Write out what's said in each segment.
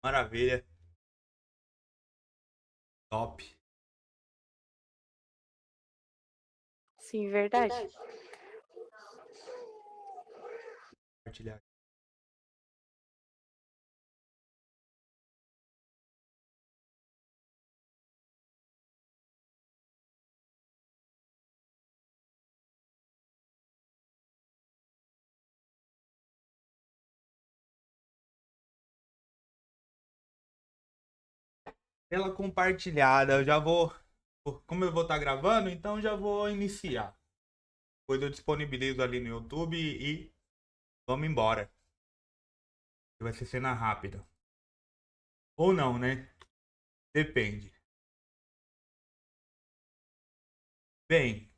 Maravilha. Top. Sim, verdade. Compartilhar. Tela compartilhada. Eu já vou. Como eu vou estar gravando, então já vou iniciar. Depois eu disponibilizo ali no YouTube e vamos embora. Vai ser cena rápida. Ou não, né? Depende. Bem,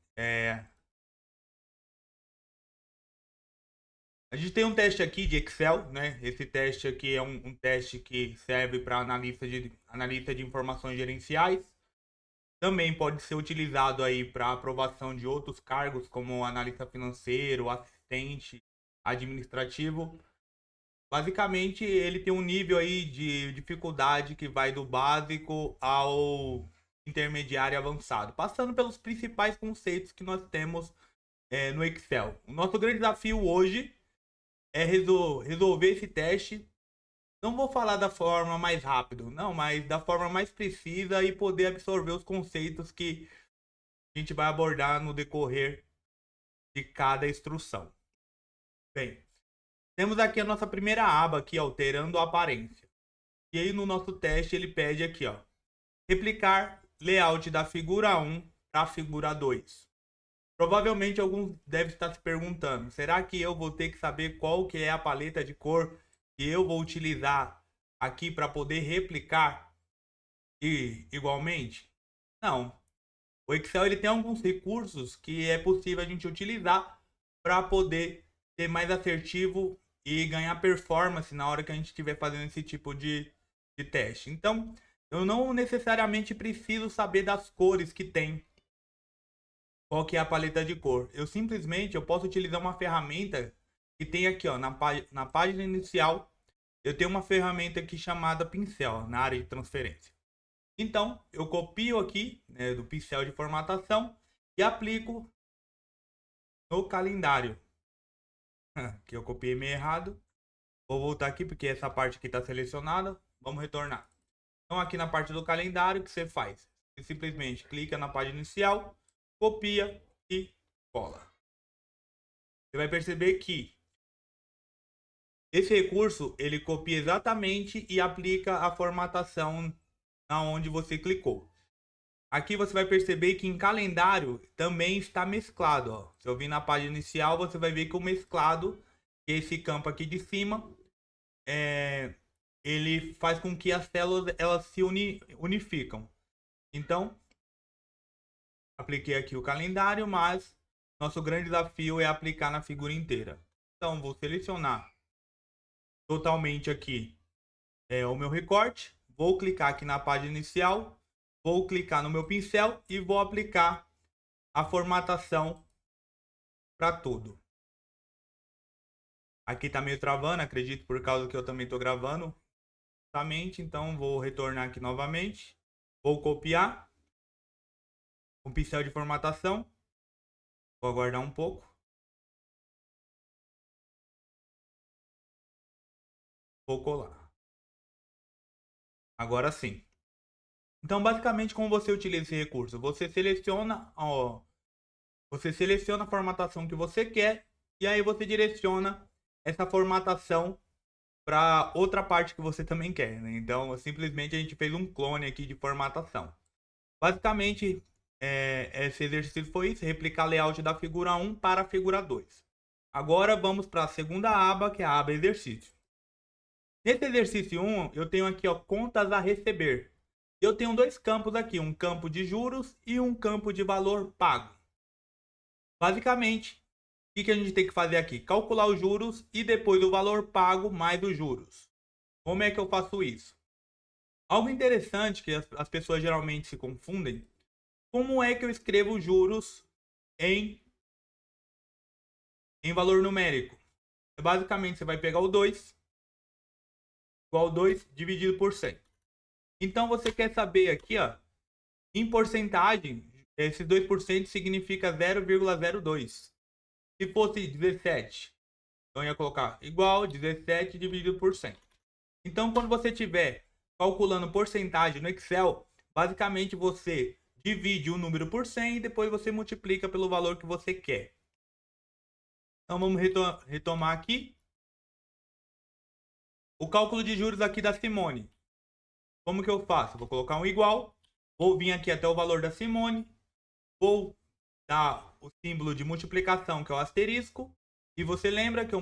a gente tem um teste aqui de Excel, né? Esse teste aqui é um teste que serve para analista de informações gerenciais. Também pode ser utilizado aí para aprovação de outros cargos, como analista financeiro, assistente administrativo. Basicamente, ele tem um nível aí de dificuldade que vai do básico ao intermediário avançado, passando pelos principais conceitos que nós temos no Excel. O nosso grande desafio hoje é resolver esse teste. Não vou falar da forma mais rápida, não, mas da forma mais precisa e poder absorver os conceitos que a gente vai abordar no decorrer de cada instrução. Bem, temos aqui a nossa primeira aba aqui, alterando a aparência. E aí no nosso teste ele pede aqui, ó, replicar layout da figura 1 para a figura 2. Provavelmente alguns devem estar se perguntando, será que eu vou ter que saber qual que é a paleta de cor que eu vou utilizar aqui para poder replicar igualmente? Não. O Excel ele tem alguns recursos que é possível a gente utilizar para poder ser mais assertivo e ganhar performance na hora que a gente estiver fazendo esse tipo de teste. Então, eu não necessariamente preciso saber das cores que tem, qual que é a paleta de cor. Eu posso utilizar uma ferramenta que tem aqui, ó, na página inicial, eu tenho uma ferramenta aqui chamada pincel, na área de transferência. Então, eu copio aqui, né, do pincel de formatação e aplico no calendário. Que eu copiei meio errado. Vou voltar aqui porque essa parte aqui está selecionada. Vamos retornar. Então, aqui na parte do calendário, o que você faz? Você simplesmente clica na página inicial, copia e cola. Você vai perceber que esse recurso ele copia exatamente e aplica a formatação na onde você clicou. Aqui você vai perceber que em calendário também está mesclado. Ó. Se eu vir na página inicial, você vai ver que o mesclado, esse campo aqui de cima, ele faz com que as células elas se unificam. Então, apliquei aqui o calendário, mas nosso grande desafio é aplicar na figura inteira. Então, vou selecionar totalmente aqui o meu recorte, vou clicar aqui na página inicial, vou clicar no meu pincel e vou aplicar a formatação para tudo. Aqui tá meio travando, acredito por causa que eu também estou gravando somente, então vou retornar aqui novamente, vou copiar o pincel de formatação, vou aguardar um pouco, vou colar. Agora sim. Então, basicamente, como você utiliza esse recurso? Você seleciona a formatação que você quer e aí você direciona essa formatação para outra parte que você também quer, né? Então, simplesmente a gente fez um clone aqui de formatação. Basicamente, esse exercício foi isso, replicar layout da figura 1 para a figura 2. Agora vamos para a segunda aba, que é a aba exercício. Nesse exercício 1, eu tenho aqui, ó, contas a receber. Eu tenho dois campos aqui, um campo de juros e um campo de valor pago. Basicamente, o que a gente tem que fazer aqui? Calcular os juros e depois o valor pago mais os juros. Como é que eu faço isso? Algo interessante que as pessoas geralmente se confundem. Como é que eu escrevo juros em valor numérico? Basicamente, você vai pegar o 2, igual 2 dividido por 100. Então, você quer saber aqui, ó, em porcentagem, esse 2% significa 0,02. Se fosse 17, então eu ia colocar igual 17 dividido por 100. Então, quando você estiver calculando porcentagem no Excel, basicamente você divide o número por 100 e depois você multiplica pelo valor que você quer. Então, vamos retomar aqui. O cálculo de juros aqui da Simone. Como que eu faço? Vou colocar um igual, vou vir aqui até o valor da Simone, vou dar o símbolo de multiplicação, que é o asterisco, e você lembra que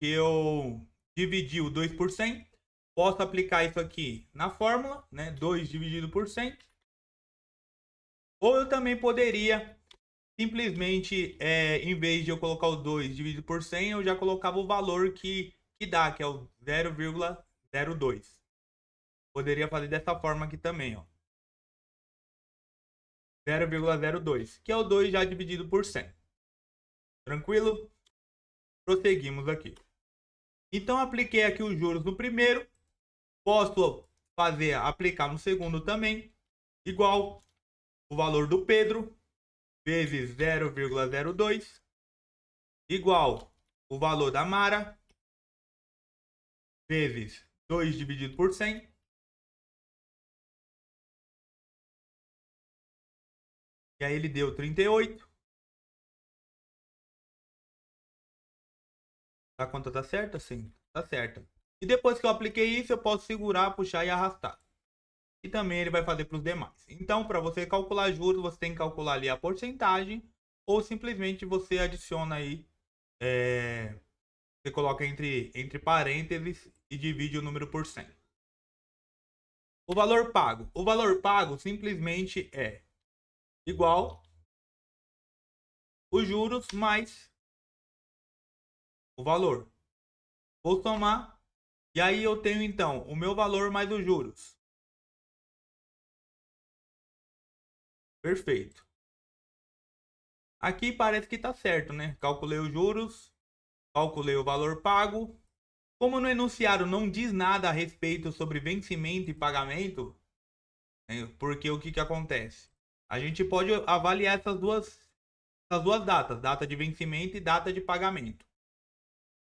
eu dividi o 2 por 100, posso aplicar isso aqui na fórmula, né? 2 dividido por 100. Ou eu também poderia simplesmente, em vez de eu colocar o 2 dividido por 100, eu já colocava o valor que dá, que é o 0,02. Poderia fazer dessa forma aqui também, ó. 0,02, que é o 2 já dividido por 100. Tranquilo? Prosseguimos aqui. Então, apliquei aqui os juros no primeiro. Posso aplicar no segundo também. Igual o valor do Pedro vezes 0,02. Igual o valor da Mara vezes 2 dividido por 100. E aí ele deu 38. A conta tá certa? Sim, tá certa. E depois que eu apliquei isso, eu posso segurar, puxar e arrastar. E também ele vai fazer para os demais. Então, para você calcular juros, você tem que calcular ali a porcentagem. Ou simplesmente você adiciona aí. Você coloca entre parênteses e divide o número por 100. O valor pago. O valor pago simplesmente é igual os juros mais o valor. Vou somar. E aí eu tenho então o meu valor mais os juros. Perfeito. Aqui parece que está certo, né? Calculei os juros. Calculei o valor pago. Como no enunciado não diz nada a respeito sobre vencimento e pagamento, né? Porque o que acontece? A gente pode avaliar essas duas datas, data de vencimento e data de pagamento.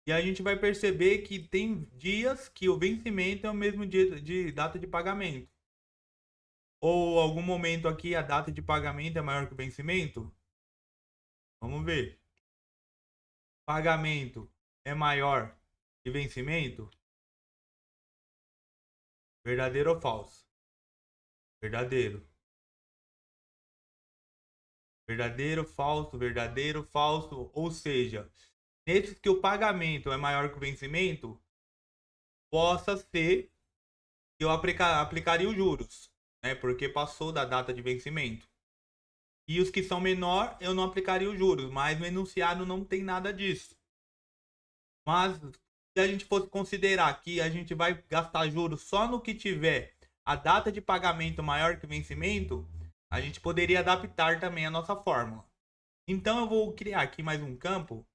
E a gente vai perceber que tem dias que o vencimento é o mesmo dia de data de pagamento. Ou algum momento aqui a data de pagamento é maior que o vencimento? Vamos ver. Pagamento é maior que vencimento? Verdadeiro ou falso? Verdadeiro. Verdadeiro, falso, verdadeiro, falso. Ou seja, nesses que o pagamento é maior que o vencimento, possa ser que eu aplicaria os juros, né? Porque passou da data de vencimento. E os que são menor, eu não aplicaria os juros, mas no enunciado não tem nada disso. Mas se a gente fosse considerar que a gente vai gastar juros só no que tiver a data de pagamento maior que o vencimento, a gente poderia adaptar também a nossa fórmula. Então eu vou criar aqui mais um campo.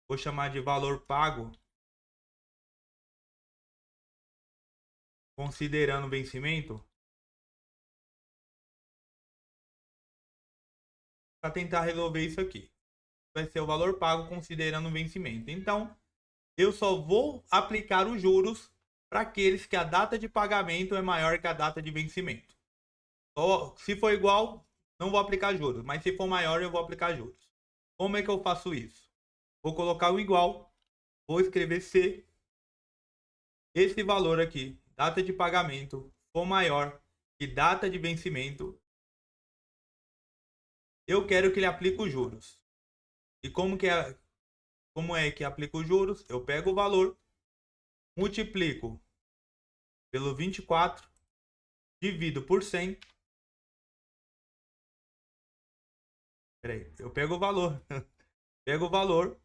Vou chamar de valor pago, considerando o vencimento, para tentar resolver isso aqui. Vai ser o valor pago considerando o vencimento. Então, eu só vou aplicar os juros para aqueles que a data de pagamento é maior que a data de vencimento. Se for igual, não vou aplicar juros, mas se for maior, eu vou aplicar juros. Como é que eu faço isso? Vou colocar o igual, vou escrever se esse valor aqui, data de pagamento, for maior que data de vencimento, eu quero que ele aplique os juros. E como é que aplica os juros? Eu pego o valor, multiplico pelo 24, divido por 100. Peraí, eu pego o valor. Pego o valor.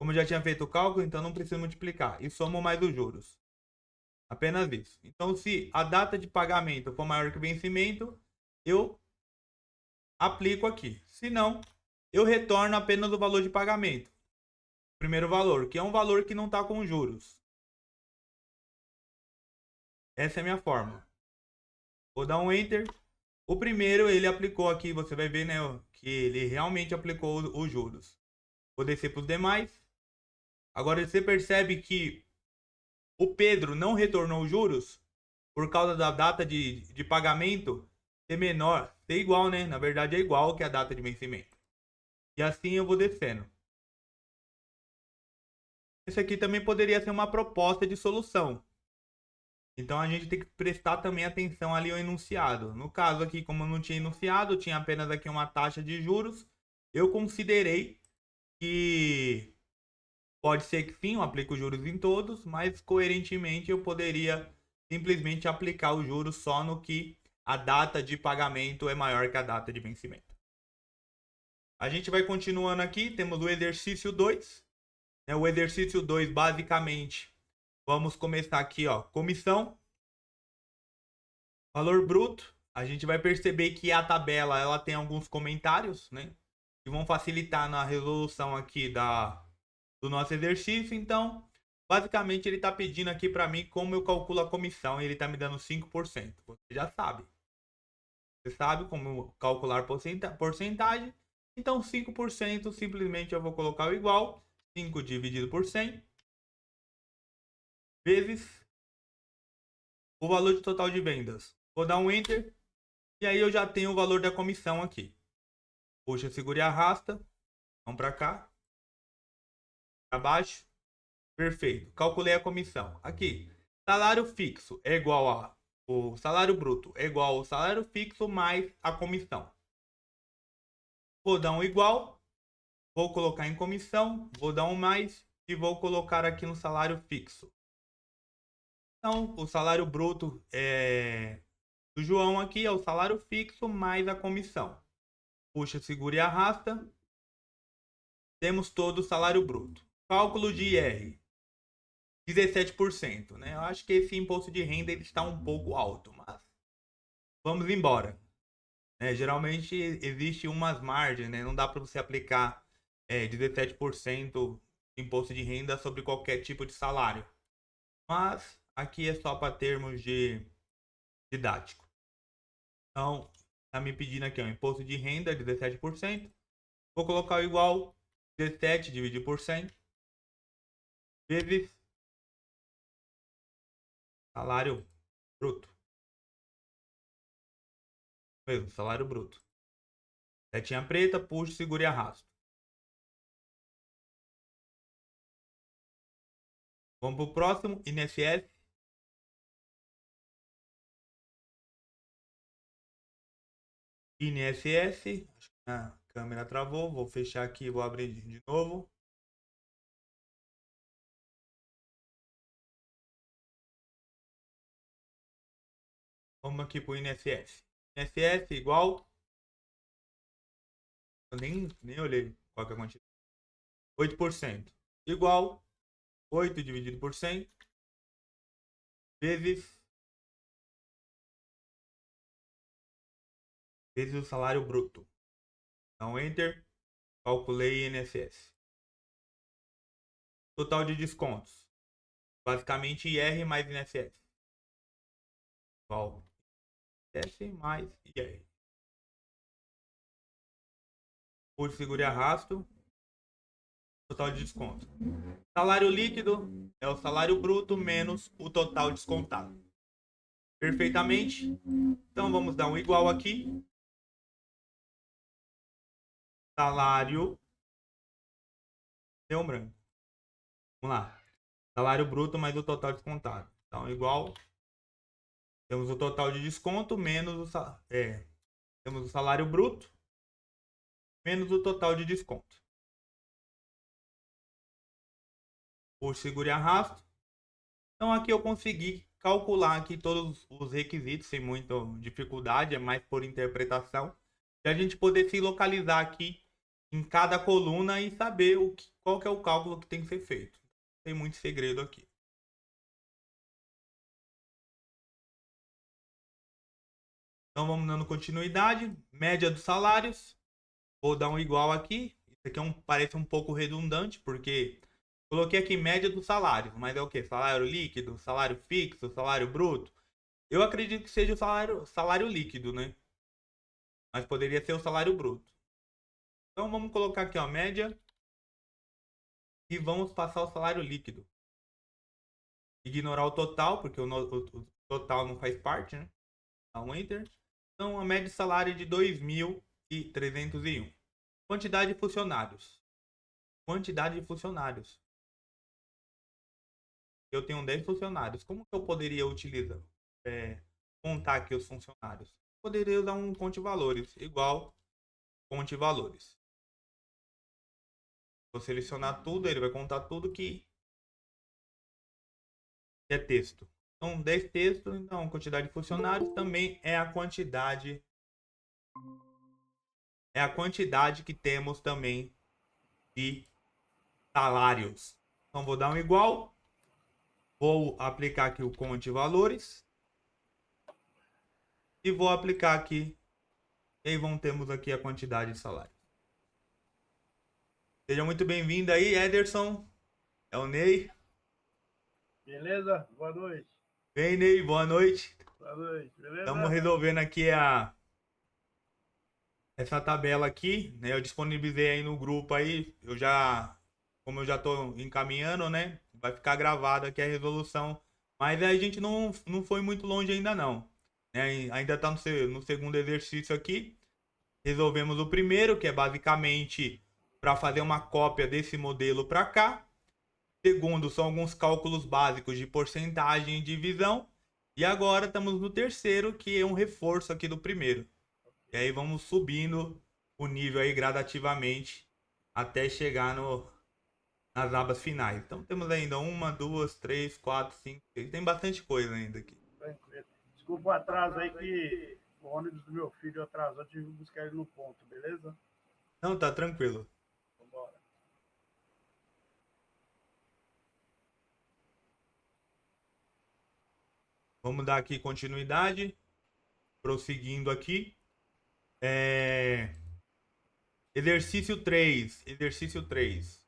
Como eu já tinha feito o cálculo, então não preciso multiplicar. E somo mais os juros. Apenas isso. Então, se a data de pagamento for maior que o vencimento, eu aplico aqui. Se não, eu retorno apenas o valor de pagamento. primeiro valor, que é um valor que não está com juros. Essa é a minha fórmula. Vou dar um Enter. O primeiro ele aplicou aqui, você vai ver, né, que ele realmente aplicou os juros. Vou descer para os demais. Agora você percebe que o Pedro não retornou os juros por causa da data de pagamento ser menor, ser igual, né? Na verdade é igual que a data de vencimento. E assim eu vou descendo. Esse aqui também poderia ser uma proposta de solução. Então a gente tem que prestar também atenção ali ao enunciado. No caso aqui, como eu não tinha enunciado, tinha apenas aqui uma taxa de juros. Eu considerei que pode ser que sim, eu aplique os juros em todos, mas coerentemente eu poderia simplesmente aplicar os juros só no que a data de pagamento é maior que a data de vencimento. A gente vai continuando aqui, temos o exercício 2. O exercício 2, basicamente, vamos começar aqui, ó, comissão, valor bruto. A gente vai perceber que a tabela ela tem alguns comentários, né, que vão facilitar na resolução aqui do nosso exercício. Então, basicamente, ele está pedindo aqui para mim como eu calculo a comissão e ele está me dando 5%. Você já sabe. Você sabe como calcular porcentagem. Então, 5% simplesmente eu vou colocar o igual. 5 dividido por 100 vezes o valor de total de vendas. Vou dar um Enter. E aí eu já tenho o valor da comissão aqui. Puxa, segura e arrasta. Vamos para cá. Para baixo. Perfeito. Calculei a comissão. Aqui. Salário fixo é igual a... O salário bruto é igual ao salário fixo mais a comissão. Vou dar um igual. Vou colocar em comissão. Vou dar um mais. E vou colocar aqui no salário fixo. Então, o salário bruto do João aqui é o salário fixo mais a comissão. Puxa, segura e arrasta. Temos todo o salário bruto. Cálculo de IR. 17%, né? Eu acho que esse imposto de renda ele está um pouco alto, mas vamos embora. Geralmente existe umas margens, né? Não dá para você aplicar 17% de imposto de renda sobre qualquer tipo de salário. Mas aqui é só para termos de didático. Então, está me pedindo aqui, ó, imposto de renda 17%. Vou colocar o igual 17 dividido por 100 vezes salário bruto. Mesmo, salário bruto. Setinha preta, puxo, seguro e arrasto. Vamos para o próximo, INSS. INSS. Acho que a câmera travou. Vou fechar aqui e vou abrir de novo. Vamos aqui para o INSS. INSS igual. Eu nem olhei qual que é a quantidade. 8%. Igual 8 dividido por 100 vezes o salário bruto. Então, Enter. Calculei INSS. Total de descontos. Basicamente, IR mais INSS. Igual INSS mais IR. Puxo, seguro e arrasto. Total de desconto. Salário líquido é o salário bruto menos o total descontado. Perfeitamente. Então, vamos dar um igual aqui. Salário. Deu um branco. Vamos lá. Salário bruto mais o total descontado. Então, igual. Temos o total de desconto menos temos o salário bruto menos o total de desconto. Puxo, seguro e arrasto. Então, aqui eu consegui calcular aqui todos os requisitos sem muita dificuldade. É mais por interpretação. E a gente poder se localizar aqui em cada coluna e saber qual que é o cálculo que tem que ser feito. Não tem muito segredo aqui. Então vamos dando continuidade. Média dos salários. Vou dar um igual aqui. Isso aqui parece um pouco redundante, porque Coloquei aqui média dos salários, mas é o quê? Salário líquido, salário fixo, salário bruto? Eu acredito que seja o salário líquido, né? Mas poderia ser o salário bruto. Então vamos colocar aqui, ó, média. E vamos passar o salário líquido. Ignorar o total, porque o total não faz parte, né? Dá um Enter. Então a média de salário é de 2.301. Quantidade de funcionários. Quantidade de funcionários. Eu tenho 10 funcionários. Como que eu poderia utilizar? Contar aqui os funcionários. Poderia usar um conte valores. Igual conte valores. Vou selecionar tudo. Ele vai contar tudo que é texto. Então 10 textos. Então quantidade de funcionários também é a quantidade. É a quantidade que temos também de salários. Então vou dar um igual. Vou aplicar aqui o conte valores. E vou aplicar aqui. E aí temos aqui a quantidade de salário. Seja muito bem-vindo aí, Ederson. É o Ney. Beleza? Boa noite. Vem, Ney. Boa noite. Boa noite. Beleza? Estamos resolvendo aqui essa tabela aqui, né? Eu disponibilizei aí no grupo aí. Como eu já estou encaminhando, né? Vai ficar gravado aqui a resolução. Mas a gente não foi muito longe ainda não. Né? Ainda está no segundo exercício aqui. Resolvemos o primeiro, que é basicamente para fazer uma cópia desse modelo para cá. Segundo, são alguns cálculos básicos de porcentagem e divisão. E agora estamos no terceiro, que é um reforço aqui do primeiro. E aí vamos subindo o nível aí gradativamente até chegar nas abas finais. Então temos ainda 1, 2, 3, 4, 5, 6. Tem bastante coisa ainda aqui. Tranquilo. Desculpa o atraso aí que o ônibus do meu filho atrasou, tive que buscar ele no ponto, beleza? Não, tá tranquilo. Vambora. Vamos dar aqui continuidade. Prosseguindo aqui. Exercício 3. Exercício 3.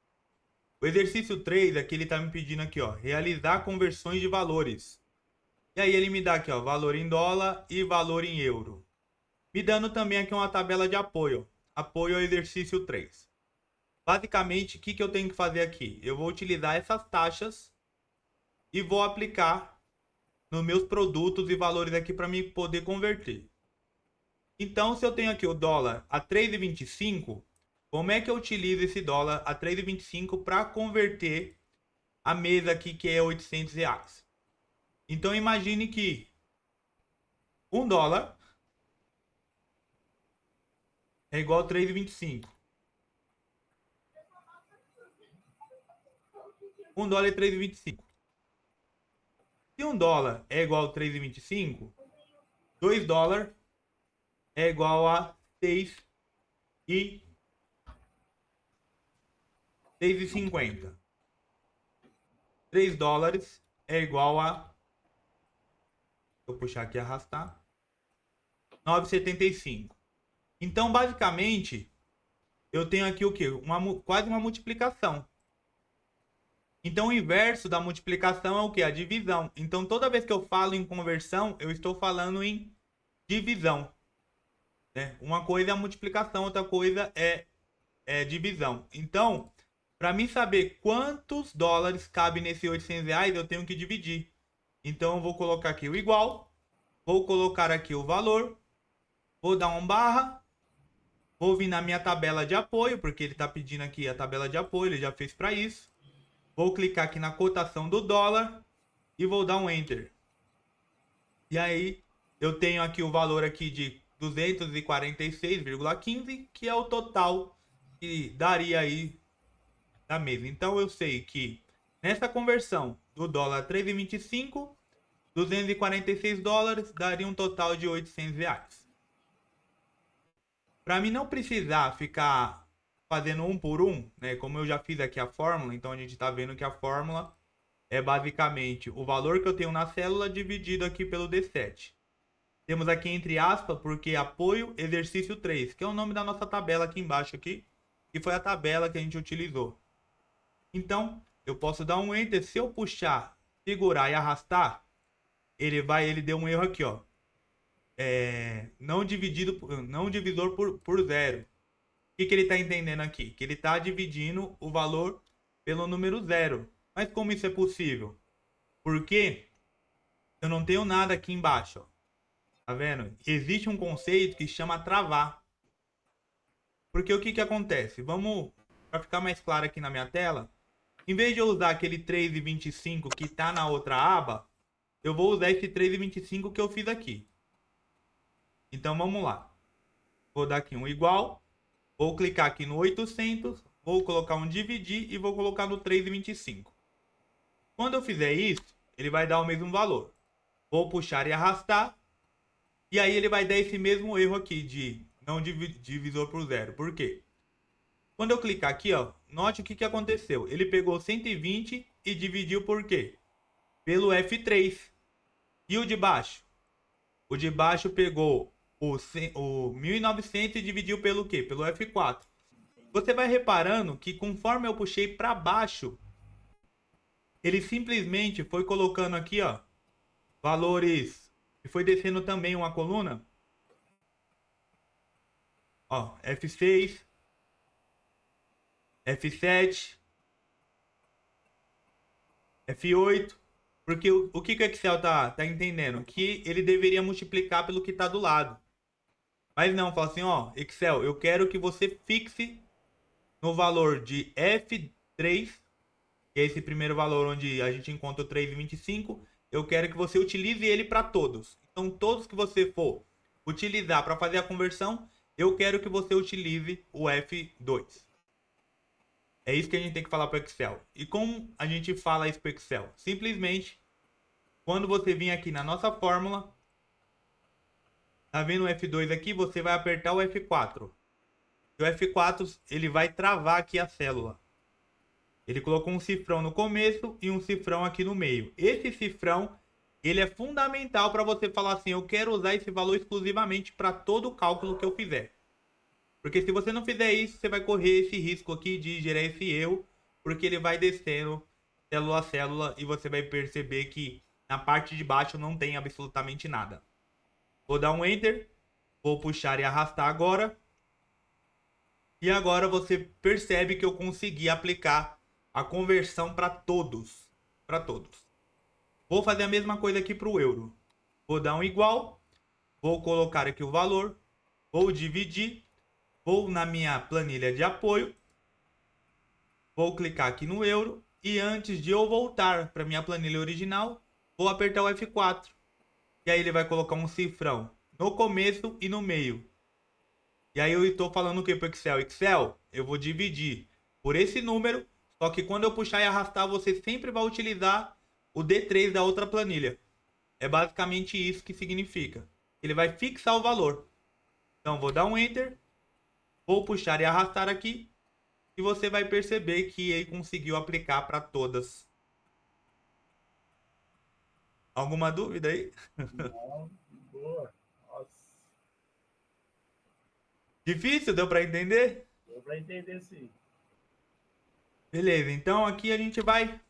O exercício 3 aqui ele tá me pedindo aqui, ó, realizar conversões de valores. E aí ele me dá aqui, ó, valor em dólar e valor em euro. Me dando também aqui uma tabela de apoio. Apoio ao exercício 3. Basicamente, o que eu tenho que fazer aqui? Eu vou utilizar essas taxas e vou aplicar nos meus produtos e valores aqui para mim poder converter. Então, se eu tenho aqui o dólar a 3,25, como é que eu utilizo esse dólar a 3,25 para converter a mesa aqui que é R$800? Então, imagine que um dólar é igual a 3,25. Um dólar é 3,25. Se um dólar é igual a 3,25, 2 dólares é igual a 6,50. 3 dólares é igual a... Vou puxar aqui e arrastar. 9,75. Então, basicamente, eu tenho aqui o quê? Quase uma multiplicação. Então, o inverso da multiplicação é o quê? A divisão. Então, toda vez que eu falo em conversão, eu estou falando em divisão. Né? Uma coisa é a multiplicação, outra coisa é divisão. Então, para mim saber quantos dólares cabe nesse R$800, eu tenho que dividir. Então, eu vou colocar aqui o igual. Vou colocar aqui o valor. Vou dar um barra. Vou vir na minha tabela de apoio, porque ele está pedindo aqui a tabela de apoio, ele já fez para isso. Vou clicar aqui na cotação do dólar e vou dar um Enter. E aí eu tenho aqui o valor aqui de 246,15, que é o total que daria aí da mesa. Então eu sei que nessa conversão do dólar a 3,25, 246 dólares daria um total de R$800. Para mim não precisar ficar fazendo um por um, né? Como eu já fiz aqui a fórmula, então a gente está vendo que a fórmula é basicamente o valor que eu tenho na célula dividido aqui pelo D7. Temos aqui entre aspas, porque apoio exercício 3, que é o nome da nossa tabela aqui embaixo aqui, que foi a tabela que a gente utilizou. Então, eu posso dar um Enter. Se eu puxar, segurar e arrastar, ele deu um erro aqui, ó. Não divisor por zero. O que ele está entendendo aqui? Que ele está dividindo o valor pelo número zero. Mas como isso é possível? Porque eu não tenho nada aqui embaixo, ó. Tá vendo? Existe um conceito que chama travar. Porque o que acontece? Vamos, para ficar mais claro aqui na minha tela, em vez de eu usar aquele 3,25 que está na outra aba, eu vou usar esse 3,25 que eu fiz aqui. Então vamos lá. Vou dar aqui um igual, vou clicar aqui no 800, vou colocar um dividir e vou colocar no 3,25. Quando eu fizer isso, ele vai dar o mesmo valor. Vou puxar e arrastar. E aí ele vai dar esse mesmo erro aqui de não divisor por zero. Por quê? Quando eu clicar aqui, ó, note o que aconteceu. Ele pegou 120 e dividiu por quê? Pelo F3. E o de baixo? O de baixo pegou o 1900 e dividiu pelo quê? Pelo F4. Você vai reparando que conforme eu puxei para baixo, ele simplesmente foi colocando aqui, ó, valores. E foi descendo também uma coluna. Ó, F6, F7, F8. Porque o que o Excel tá entendendo? Que ele deveria multiplicar pelo que tá do lado. Mas não, fala assim, ó, Excel, eu quero que você fixe no valor de F3, que é esse primeiro valor onde a gente encontra o 3,25. Eu quero que você utilize ele para todos. Então, todos que você for utilizar para fazer a conversão, eu quero que você utilize o F2. É isso que a gente tem que falar para o Excel. E como a gente fala isso para o Excel? Simplesmente, quando você vir aqui na nossa fórmula, tá vendo o F2 aqui? Você vai apertar o F4. E o F4, ele vai travar aqui a célula. Ele colocou um cifrão no começo e um cifrão aqui no meio. Esse cifrão, ele é fundamental para você falar assim, eu quero usar esse valor exclusivamente para todo o cálculo que eu fizer. Porque se você não fizer isso, você vai correr esse risco aqui de gerar esse erro, porque ele vai descendo célula a célula e você vai perceber que na parte de baixo não tem absolutamente nada. Vou dar um Enter, vou puxar e arrastar agora. E agora você percebe que eu consegui aplicar a conversão para todos. Para todos. Vou fazer a mesma coisa aqui para o euro. Vou dar um igual. Vou colocar aqui o valor. Vou dividir. Vou na minha planilha de apoio. Vou clicar aqui no euro. E antes de eu voltar para minha planilha original, vou apertar o F4. E aí ele vai colocar um cifrão no começo e no meio. E aí eu estou falando o que para o Excel? Excel, eu vou dividir por esse número. Só que quando eu puxar e arrastar, você sempre vai utilizar o D3 da outra planilha. É basicamente isso que significa. Ele vai fixar o valor. Então, vou dar um Enter. Vou puxar e arrastar aqui. E você vai perceber que ele conseguiu aplicar para todas. Alguma dúvida aí? Não, boa. Nossa, Difícil? Deu para entender? deu para entender sim. Beleza, então aqui a gente vai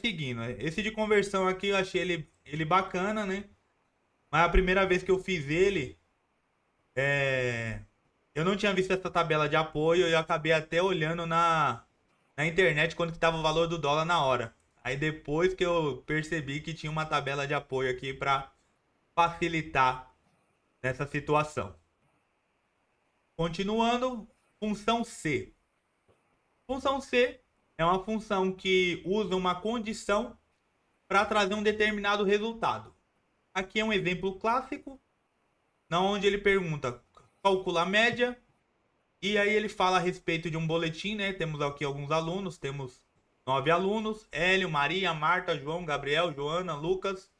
seguindo. Esse de conversão aqui eu achei ele bacana, né? Mas a primeira vez que eu fiz ele, eu não tinha visto essa tabela de apoio e eu acabei até olhando na internet quando estava o valor do dólar na hora. Aí depois que eu percebi que tinha uma tabela de apoio aqui para facilitar nessa situação. Continuando, função C. Função C é uma função que usa uma condição para trazer um determinado resultado. Aqui é um exemplo clássico, onde ele pergunta, calcula a média, e aí ele fala a respeito de um boletim, né? Temos aqui alguns alunos, temos 9 alunos, Hélio, Maria, Marta, João, Gabriel, Joana, Lucas,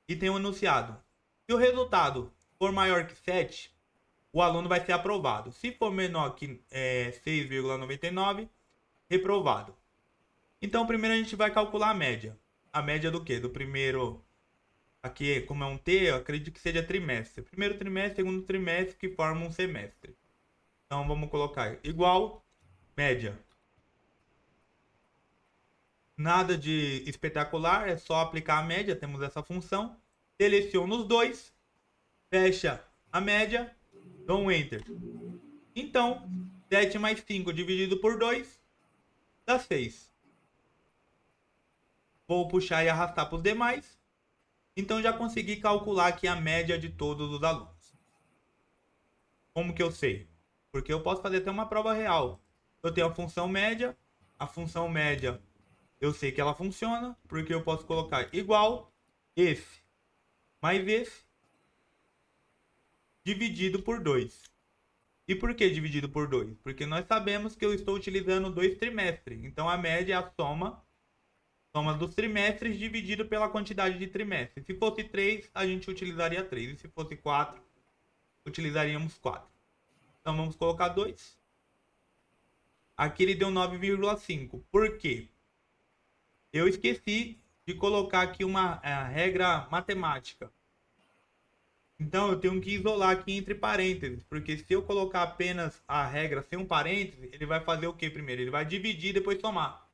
e tem um enunciado. Se o resultado for maior que 7, o aluno vai ser aprovado. Se for menor que 6,99, reprovado. Então, primeiro a gente vai calcular a média. A média do quê? Do primeiro, aqui como é um T, eu acredito que seja trimestre. Primeiro trimestre, segundo trimestre, que forma um semestre. Então, vamos colocar igual, média. Nada de espetacular, é só aplicar a média, temos essa função. Seleciono os dois, fecha a média, dou um Enter. Então, 7 mais 5 dividido por 2 dá 6. Vou puxar e arrastar para os demais. Então, já consegui calcular aqui a média de todos os alunos. Como que eu sei? Porque eu posso fazer até uma prova real. Eu tenho a função média eu sei que ela funciona, porque eu posso colocar igual esse mais esse dividido por 2. E por que dividido por 2? Porque nós sabemos que eu estou utilizando 2 trimestres. Então a média é a soma dos trimestres dividido pela quantidade de trimestres. Se fosse 3, a gente utilizaria 3. E se fosse 4, utilizaríamos 4. Então vamos colocar 2. Aqui ele deu 9,5. Por quê? Eu esqueci de colocar aqui uma regra matemática. Então eu tenho que isolar aqui entre parênteses, porque se eu colocar apenas a regra sem um parêntese, ele vai fazer o que primeiro? Ele vai dividir e depois somar.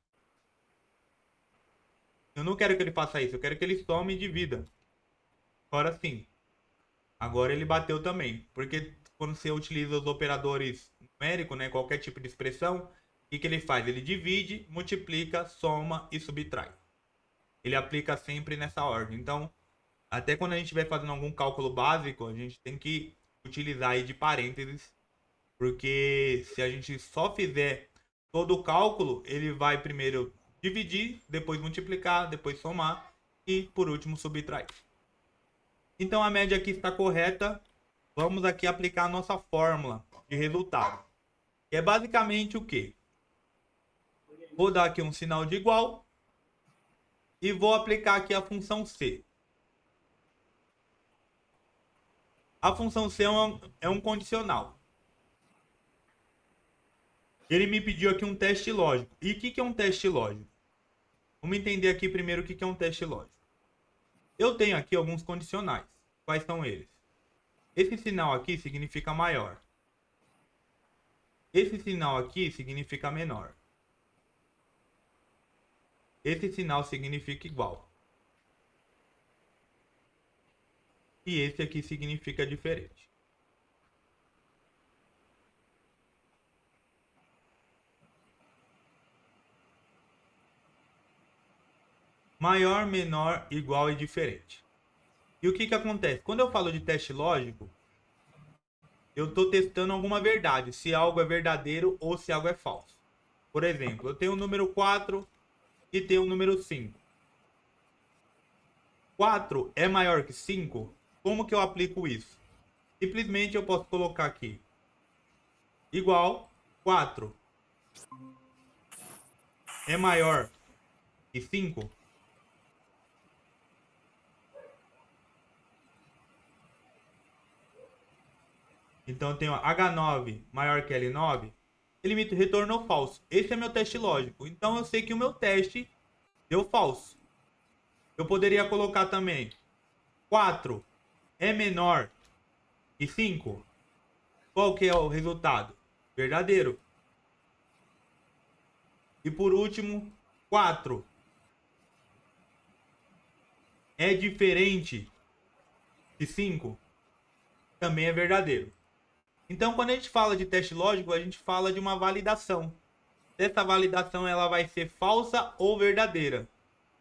Eu não quero que ele faça isso, eu quero que ele some e divida. Agora sim. Agora ele bateu também, porque quando você utiliza os operadores numéricos, né, qualquer tipo de expressão, o que ele faz? Ele divide, multiplica, soma e subtrai. Ele aplica sempre nessa ordem. Então, até quando a gente estiver fazendo algum cálculo básico, a gente tem que utilizar aí de parênteses, porque se a gente só fizer todo o cálculo, ele vai primeiro dividir, depois multiplicar, depois somar e por último subtrair. Então a média aqui está correta. Vamos aqui aplicar a nossa fórmula de resultado, que é basicamente o quê? Vou dar aqui um sinal de igual e vou aplicar aqui a função C. A função C é um condicional. Ele me pediu aqui um teste lógico. E o que é um teste lógico? Vamos entender aqui primeiro o que é um teste lógico. Eu tenho aqui alguns condicionais. Quais são eles? Esse sinal aqui significa maior. Esse sinal aqui significa menor. Esse sinal significa igual. E esse aqui significa diferente. Maior, menor, igual e diferente. E o que acontece? Quando eu falo de teste lógico, eu estou testando alguma verdade, se algo é verdadeiro ou se algo é falso. Por exemplo, eu tenho o número 4 e tenho o número 5. 4 é maior que 5? Como que eu aplico isso? Simplesmente eu posso colocar aqui igual 4 é maior que 5? Então eu tenho H9 maior que L9, ele me retornou falso. Esse é meu teste lógico. Então eu sei que o meu teste deu falso. Eu poderia colocar também 4 é menor que 5. Qual que é o resultado? Verdadeiro. E por último, 4 é diferente de 5. Também é verdadeiro. Então, quando a gente fala de teste lógico, a gente fala de uma validação. Essa validação ela vai ser falsa ou verdadeira.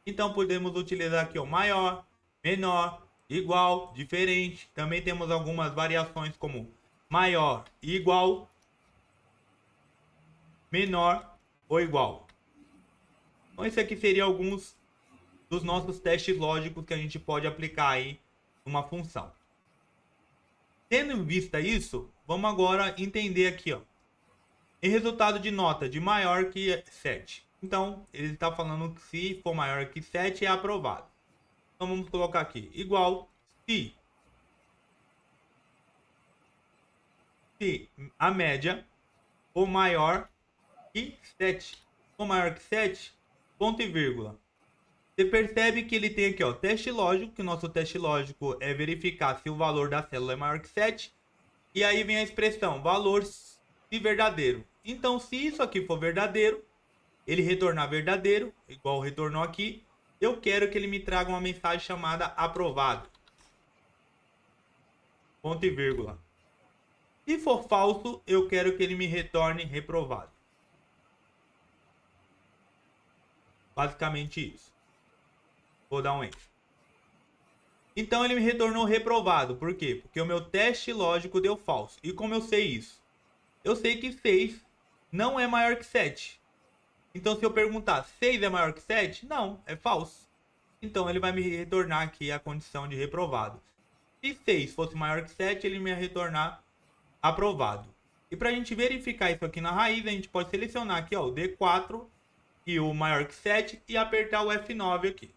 Então, podemos utilizar aqui o maior, menor, igual, diferente. Também temos algumas variações como maior e igual, menor ou igual. Então, esse aqui seria alguns dos nossos testes lógicos que a gente pode aplicar aí numa função. Tendo em vista isso, vamos agora entender aqui, ó. Em resultado de nota de maior que 7. Então, ele está falando que se for maior que 7 é aprovado. Então, vamos colocar aqui igual se a média for maior que 7. For maior que 7, ponto e vírgula. Você percebe que ele tem aqui, ó, teste lógico, que o nosso teste lógico é verificar se o valor da célula é maior que 7. E aí vem a expressão valor se verdadeiro. Então, se isso aqui for verdadeiro, ele retornar verdadeiro, igual retornou aqui, eu quero que ele me traga uma mensagem chamada aprovado. Ponto e vírgula. Se for falso, eu quero que ele me retorne reprovado. Basicamente isso. Vou dar um enter. Então ele me retornou reprovado. Por quê? Porque o meu teste lógico deu falso. E como eu sei isso? Eu sei que 6 não é maior que 7. Então se eu perguntar 6 é maior que 7? Não, é falso. Então ele vai me retornar aqui a condição de reprovado. Se 6 fosse maior que 7, ele me ia retornar aprovado. E para a gente verificar isso aqui na raiz, a gente pode selecionar aqui ó, o D4 e o maior que 7 e apertar o F9 aqui.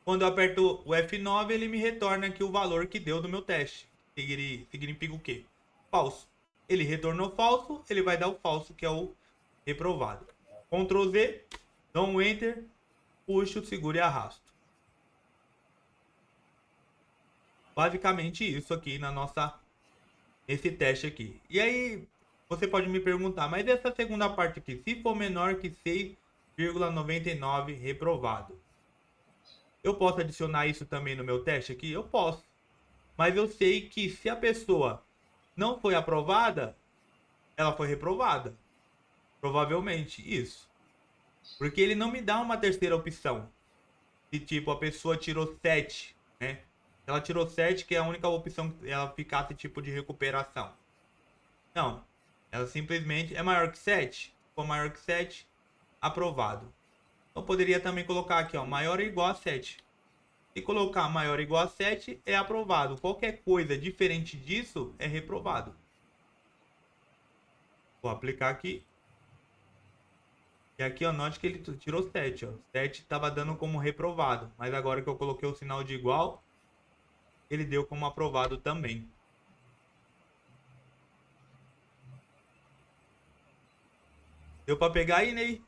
Quando eu aperto o F9, ele me retorna aqui o valor que deu do meu teste. Significa o quê? Falso. Ele retornou falso, ele vai dar o falso, que é o reprovado. Ctrl Z, dou um Enter, puxo, seguro e arrasto. Basicamente isso aqui nesse teste aqui. E aí, você pode me perguntar, mas essa segunda parte aqui, se for menor que 6,99 reprovado, eu posso adicionar isso também no meu teste aqui? Eu posso. Mas eu sei que se a pessoa não foi aprovada, ela foi reprovada. Provavelmente isso. Porque ele não me dá uma terceira opção. Se tipo, a pessoa tirou 7, né? Ela tirou 7, que é a única opção que ela ficasse tipo de recuperação. Não. Ela simplesmente é maior que 7. Se for maior que 7, aprovado. Eu poderia também colocar aqui, ó, maior ou igual a 7. Se colocar maior ou igual a 7, é aprovado. Qualquer coisa diferente disso é reprovado. Vou aplicar aqui. E aqui, ó, note que ele tirou 7, ó. 7 estava dando como reprovado. Mas agora que eu coloquei o sinal de igual, ele deu como aprovado também. Deu para pegar aí, Ney?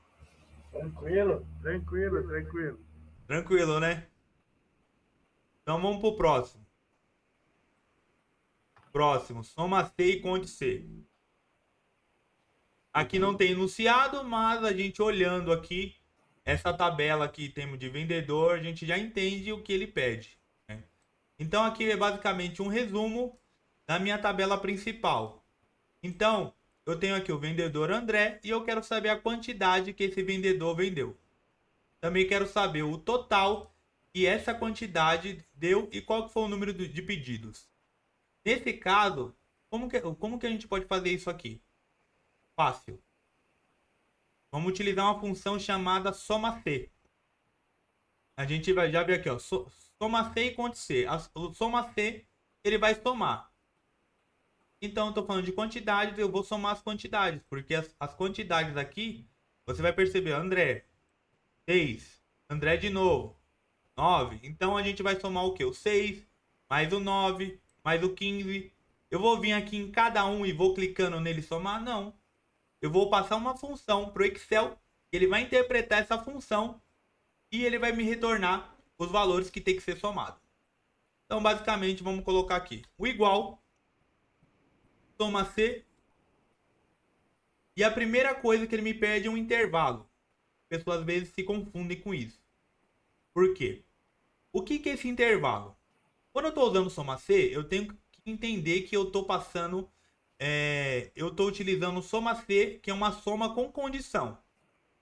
Tranquilo, tranquilo, tranquilo. Tranquilo, né? Então vamos pro próximo. Próximo, soma C e conte C. Aqui não tem enunciado, mas a gente olhando aqui, essa tabela aqui temos de vendedor, a gente já entende o que ele pede, né? Então aqui é basicamente um resumo da minha tabela principal. Então, eu tenho aqui o vendedor André e eu quero saber a quantidade que esse vendedor vendeu. Também quero saber o total que essa quantidade deu e qual que foi o número de pedidos. Nesse caso, como que a gente pode fazer isso aqui? Fácil. Vamos utilizar uma função chamada soma C. A gente vai já ver aqui, ó, soma C e conte C. O soma C, ele vai somar. Então, eu estou falando de quantidades, eu vou somar as quantidades, porque as quantidades aqui, você vai perceber, André, 6, André de novo, 9. Então, a gente vai somar o quê? O 6, mais o 9, mais o 15. Eu vou vir aqui em cada um e vou clicando nele somar? Não. Eu vou passar uma função para o Excel, ele vai interpretar essa função e ele vai me retornar os valores que tem que ser somado. Então, basicamente, vamos colocar aqui o igual, soma C, e a primeira coisa que ele me pede é um intervalo. As pessoas às vezes se confundem com isso. Por quê? O que é esse intervalo? Quando eu estou usando soma C, eu tenho que entender que eu estou passando... eu estou utilizando soma C, que é uma soma com condição.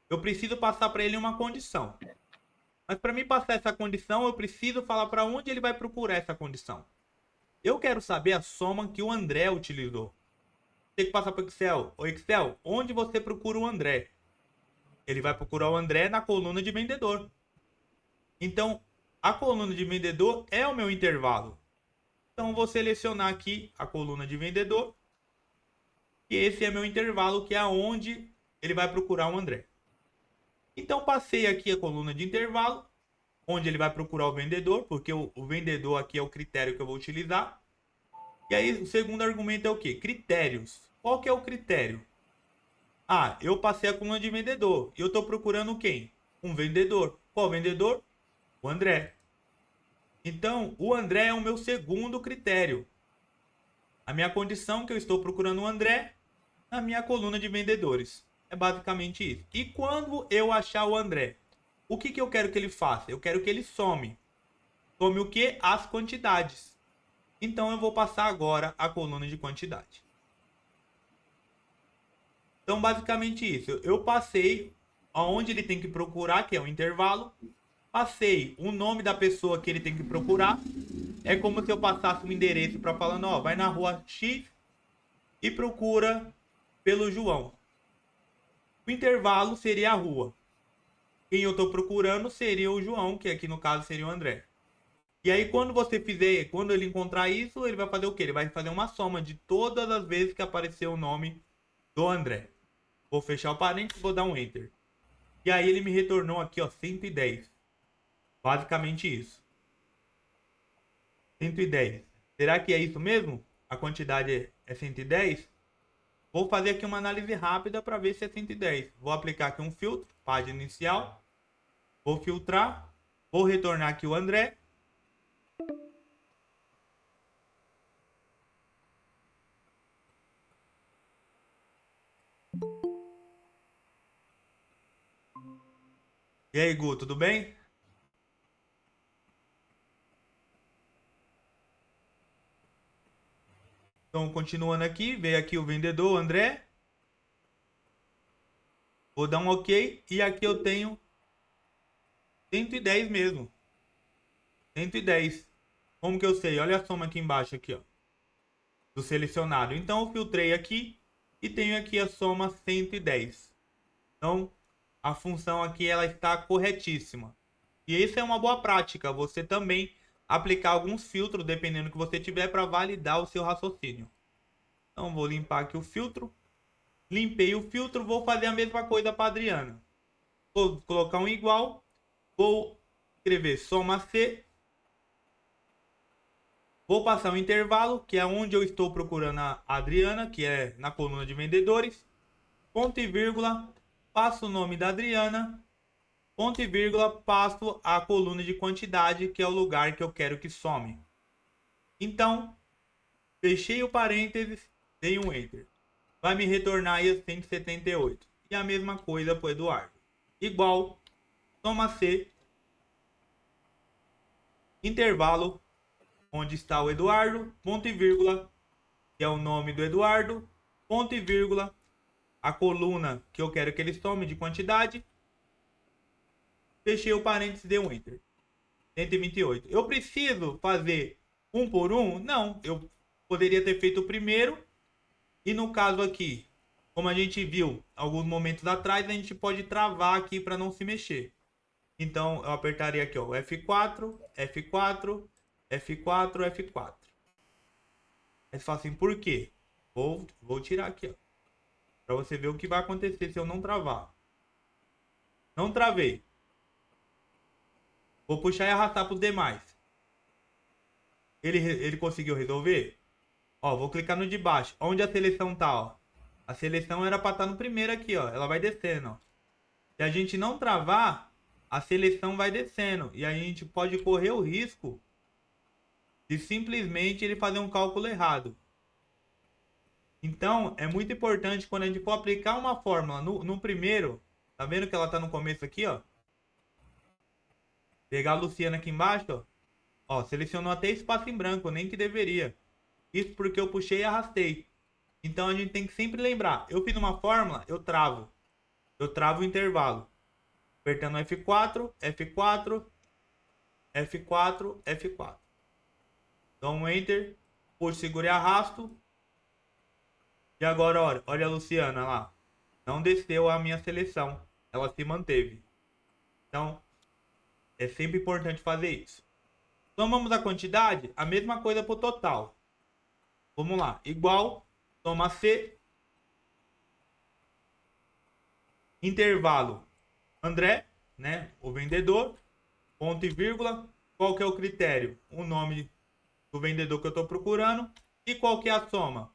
Eu preciso passar para ele uma condição. Mas para mim passar essa condição, eu preciso falar para onde ele vai procurar essa condição. Eu quero saber a soma que o André utilizou. Tem que passar para o Excel. O Excel, onde você procura o André? Ele vai procurar o André na coluna de vendedor. Então, a coluna de vendedor é o meu intervalo. Então, vou selecionar aqui a coluna de vendedor. E esse é meu intervalo, que é onde ele vai procurar o André. Então, passei aqui a coluna de intervalo, onde ele vai procurar o vendedor, porque o vendedor aqui é o critério que eu vou utilizar. E aí, o segundo argumento é o quê? Critérios. Qual que é o critério? Ah, eu passei a coluna de vendedor. E eu estou procurando quem? Um vendedor. Qual vendedor? O André. Então, o André é o meu segundo critério. A minha condição que eu estou procurando o André na minha coluna de vendedores. É basicamente isso. E quando eu achar o André, o que que eu quero que ele faça? Eu quero que ele some. Some o quê? As quantidades. Então eu vou passar agora a coluna de quantidade. Então basicamente isso. Eu passei aonde ele tem que procurar, que é o intervalo. Passei o nome da pessoa que ele tem que procurar. É como se eu passasse um endereço para falando, ó, vai na rua X e procura pelo João. O intervalo seria a rua. Quem eu estou procurando seria o João, que aqui no caso seria o André. E aí quando você fizer, quando ele encontrar isso, ele vai fazer o quê? Ele vai fazer uma soma de todas as vezes que apareceu o nome do André. Vou fechar o parênteses e vou dar um Enter. E aí ele me retornou aqui, ó, 110. Basicamente isso. 110. Será que é isso mesmo? A quantidade é 110? Vou fazer aqui uma análise rápida para ver se é 110. Vou aplicar aqui um filtro, página inicial. Vou filtrar. Vou retornar aqui o André. E aí, Gu, tudo bem? Então, continuando aqui, veio aqui o vendedor, André. Vou dar um OK. E aqui eu tenho 110 mesmo. 110. Como que eu sei? Olha a soma aqui embaixo, aqui, ó, do selecionado. Então, eu filtrei aqui e tenho aqui a soma 110. Então, a função aqui ela está corretíssima. E isso é uma boa prática. Você também aplicar alguns filtros, dependendo do que você tiver, para validar o seu raciocínio. Então, vou limpar aqui o filtro. Limpei o filtro, vou fazer a mesma coisa para a Adriana. Vou colocar um igual. Vou escrever soma C. Vou passar um intervalo, que é onde eu estou procurando a Adriana, que é na coluna de vendedores. Ponto e vírgula, passo o nome da Adriana. Ponto e vírgula, passo a coluna de quantidade, que é o lugar que eu quero que some. Então, fechei o parênteses, dei um Enter. Vai me retornar aí os 178. E a mesma coisa para o Eduardo. Igual, soma C, intervalo, onde está o Eduardo, ponto e vírgula, que é o nome do Eduardo, ponto e vírgula, a coluna que eu quero que ele some de quantidade. Fechei o parênteses e dei um Enter. 128. Eu preciso fazer um por um? Não, eu poderia ter feito o primeiro. E no caso aqui, como a gente viu alguns momentos atrás, a gente pode travar aqui para não se mexer. Então eu apertaria aqui, ó, F4, F4, F4, F4. Aí você fala assim, por quê? Vou tirar aqui, ó, para você ver o que vai acontecer se eu não travar. Não travei. Vou puxar e arrastar para os demais. Ele conseguiu resolver? Ó, vou clicar no de baixo. Onde a seleção tá, ó? A seleção era para estar no primeiro aqui, ó. Ela vai descendo, ó. Se a gente não travar, a seleção vai descendo. E aí a gente pode correr o risco de simplesmente ele fazer um cálculo errado. Então, é muito importante quando a gente for aplicar uma fórmula no primeiro. Tá vendo que ela tá no começo aqui, ó? Pegar a Luciana aqui embaixo, ó. Ó, selecionou até espaço em branco, nem que deveria. Isso porque eu puxei e arrastei. Então a gente tem que sempre lembrar. Eu fiz uma fórmula, eu travo. Eu travo o intervalo. Apertando F4, F4, F4, F4. Dou um Enter. Puxo, seguro e arrasto. E agora, olha a Luciana lá. Não desceu a minha seleção. Ela se manteve. Então, é sempre importante fazer isso. Somamos a quantidade, a mesma coisa para o total. Vamos lá. Igual, soma C. Intervalo. André, né? O vendedor. Ponto e vírgula. Qual que é o critério? O nome do vendedor que eu estou procurando. E qual que é a soma?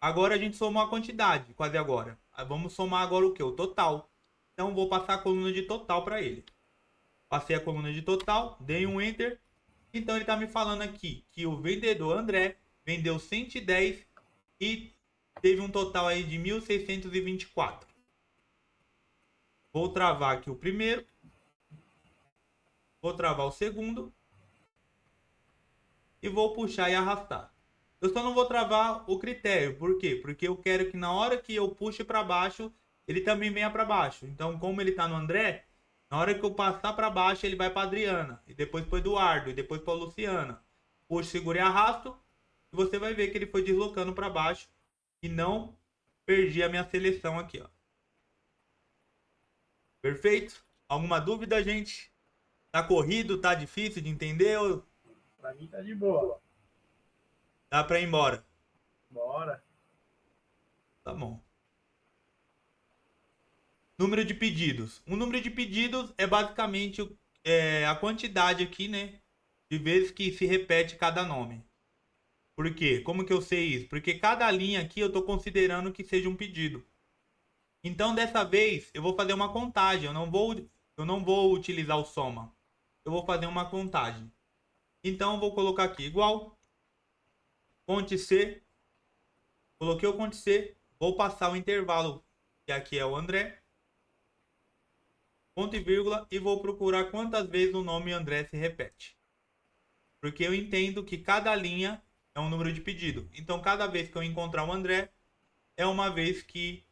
Agora a gente somou a quantidade, quase agora. Vamos somar agora o que? O total. Então vou passar a coluna de total para ele. Passei a coluna de total, dei um Enter. Então ele está me falando aqui que o vendedor André vendeu 110 e teve um total aí de 1.624. Vou travar aqui o primeiro. Vou travar o segundo. E vou puxar e arrastar. Eu só não vou travar o critério. Por quê? Porque eu quero que na hora que eu puxe para baixo, ele também venha para baixo. Então, como ele tá no André, na hora que eu passar para baixo, ele vai para Adriana. E depois para Eduardo. E depois para Luciana. Puxo, seguro e arrasto. E você vai ver que ele foi deslocando para baixo. E não perdi a minha seleção aqui, ó. Perfeito? Alguma dúvida, gente? Tá corrido? Tá difícil de entender? Pra mim tá de boa. Dá para ir embora? Bora. Tá bom. Número de pedidos. O número de pedidos é basicamente a quantidade aqui, né? De vezes que se repete cada nome. Por quê? Como que eu sei isso? Porque cada linha aqui eu estou considerando que seja um pedido. Então, dessa vez, eu vou fazer uma contagem. Eu não vou utilizar o soma. Eu vou fazer uma contagem. Então, eu vou colocar aqui igual. Conte C. Coloquei o conte C. Vou passar o intervalo, que aqui é o André. Ponto e vírgula, e vou procurar quantas vezes o nome André se repete. Porque eu entendo que cada linha é um número de pedido. Então, cada vez que eu encontrar o André, é uma vez que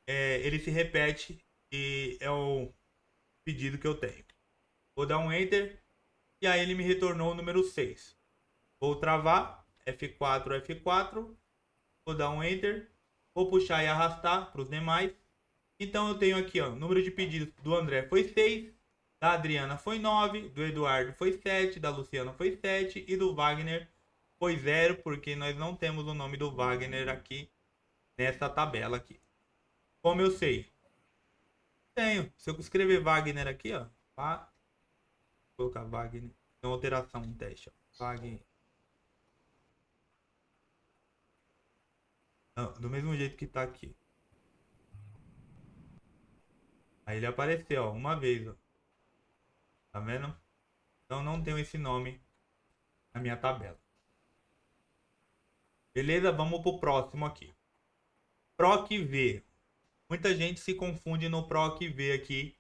ele se repete e é o pedido que eu tenho. Vou dar um Enter, e aí ele me retornou o número 6. Vou travar, F4, F4, vou dar um Enter, vou puxar e arrastar para os demais. Então eu tenho aqui, ó, o número de pedidos do André foi 6, da Adriana foi 9, do Eduardo foi 7, da Luciana foi 7 e do Wagner foi 0, porque nós não temos o nome do Wagner aqui nessa tabela aqui. Como eu sei? Tenho. Se eu escrever Wagner aqui, ó, vou colocar Wagner, tem alteração no teste, ó, Wagner. Não, do mesmo jeito que tá aqui. Aí ele apareceu, ó, uma vez, ó. Tá vendo? Então não tenho esse nome na minha tabela. Beleza? Vamos pro próximo aqui. PROC-V. Muita gente se confunde no PROC-V aqui.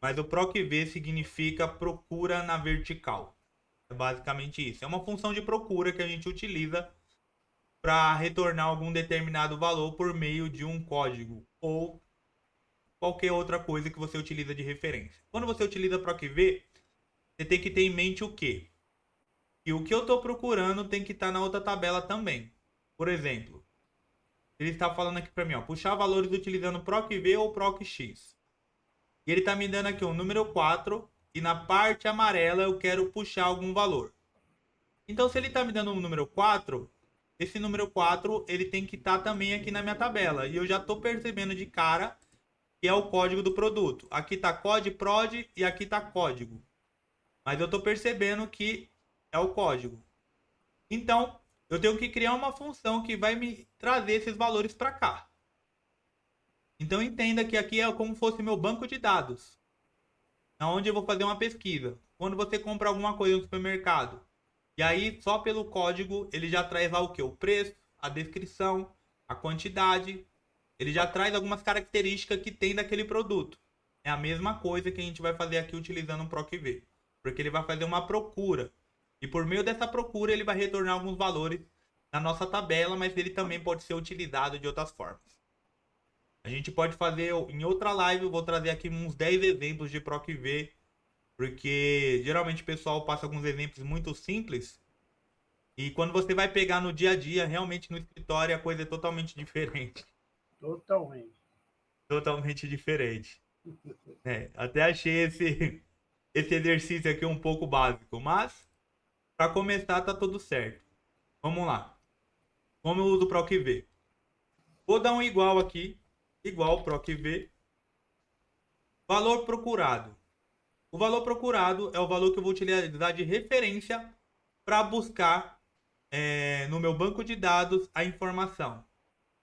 Mas o PROC-V significa procura na vertical. É basicamente isso. É uma função de procura que a gente utiliza para retornar algum determinado valor por meio de um código ou qualquer outra coisa que você utiliza de referência. Quando você utiliza PROC-V, você tem que ter em mente o quê? E o que eu estou procurando tem que estar na outra tabela também. Por exemplo, ele está falando aqui para mim, ó, puxar valores utilizando PROC-V ou PROC-X. E ele está me dando aqui o número 4 e na parte amarela eu quero puxar algum valor. Então, se ele está me dando um número 4, esse número 4 ele tem que estar também aqui na minha tabela. E eu já estou percebendo de cara que é o código do produto. Aqui está COD, PROD e aqui está código. Mas eu estou percebendo que é o código. Então, eu tenho que criar uma função que vai me trazer esses valores para cá. Então, entenda que aqui é como se fosse meu banco de dados, onde eu vou fazer uma pesquisa. Quando você compra alguma coisa no supermercado, e aí só pelo código ele já traz lá o que? O preço, a descrição, a quantidade. Ele já traz algumas características que tem daquele produto. É a mesma coisa que a gente vai fazer aqui utilizando o PROC-V. Porque ele vai fazer uma procura. E por meio dessa procura ele vai retornar alguns valores na nossa tabela, mas ele também pode ser utilizado de outras formas. A gente pode fazer em outra live, eu vou trazer aqui uns 10 exemplos de PROC-V, porque geralmente o pessoal passa alguns exemplos muito simples, e quando você vai pegar no dia a dia, realmente no escritório a coisa é totalmente diferente. Totalmente. Totalmente diferente. Até achei esse exercício aqui um pouco básico, mas para começar tá tudo certo. Vamos lá. Como eu uso o PROC-V? Vou dar um igual aqui, igual PROC-V. Valor procurado. O valor procurado é o valor que eu vou utilizar de referência para buscar no meu banco de dados a informação.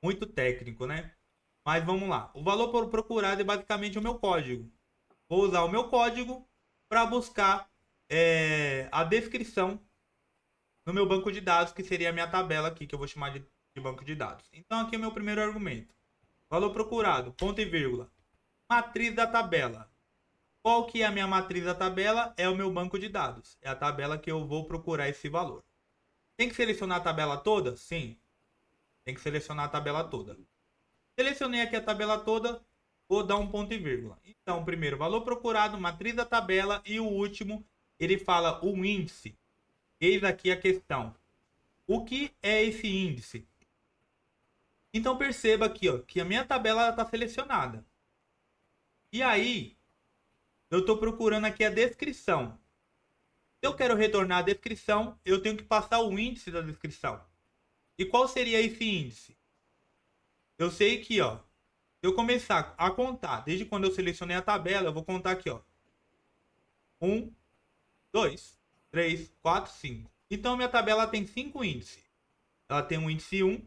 Muito técnico, né? Mas vamos lá. O valor procurado é basicamente o meu código. Vou usar o meu código para buscar a descrição no meu banco de dados, que seria a minha tabela aqui, que eu vou chamar de de banco de dados. Então aqui é o meu primeiro argumento. Valor procurado, ponto e vírgula. Matriz da tabela. Qual que é a minha matriz da tabela? É o meu banco de dados. É a tabela que eu vou procurar esse valor. Tem que selecionar a tabela toda? Sim. Tem que selecionar a tabela toda. Selecionei aqui a tabela toda, vou dar um ponto e vírgula. Então, primeiro, valor procurado, matriz da tabela e o último, ele fala o índice. Eis aqui a questão. O que é esse índice? Então, perceba aqui, ó, que a minha tabela está selecionada. E aí, eu estou procurando aqui a descrição. Se eu quero retornar a descrição, eu tenho que passar o índice da descrição. E qual seria esse índice? Eu sei que, ó, se eu começar a contar, desde quando eu selecionei a tabela, eu vou contar aqui, ó. 1, 2, 3, 4, 5. Então, minha tabela tem 5 índices. Ela tem um índice 1.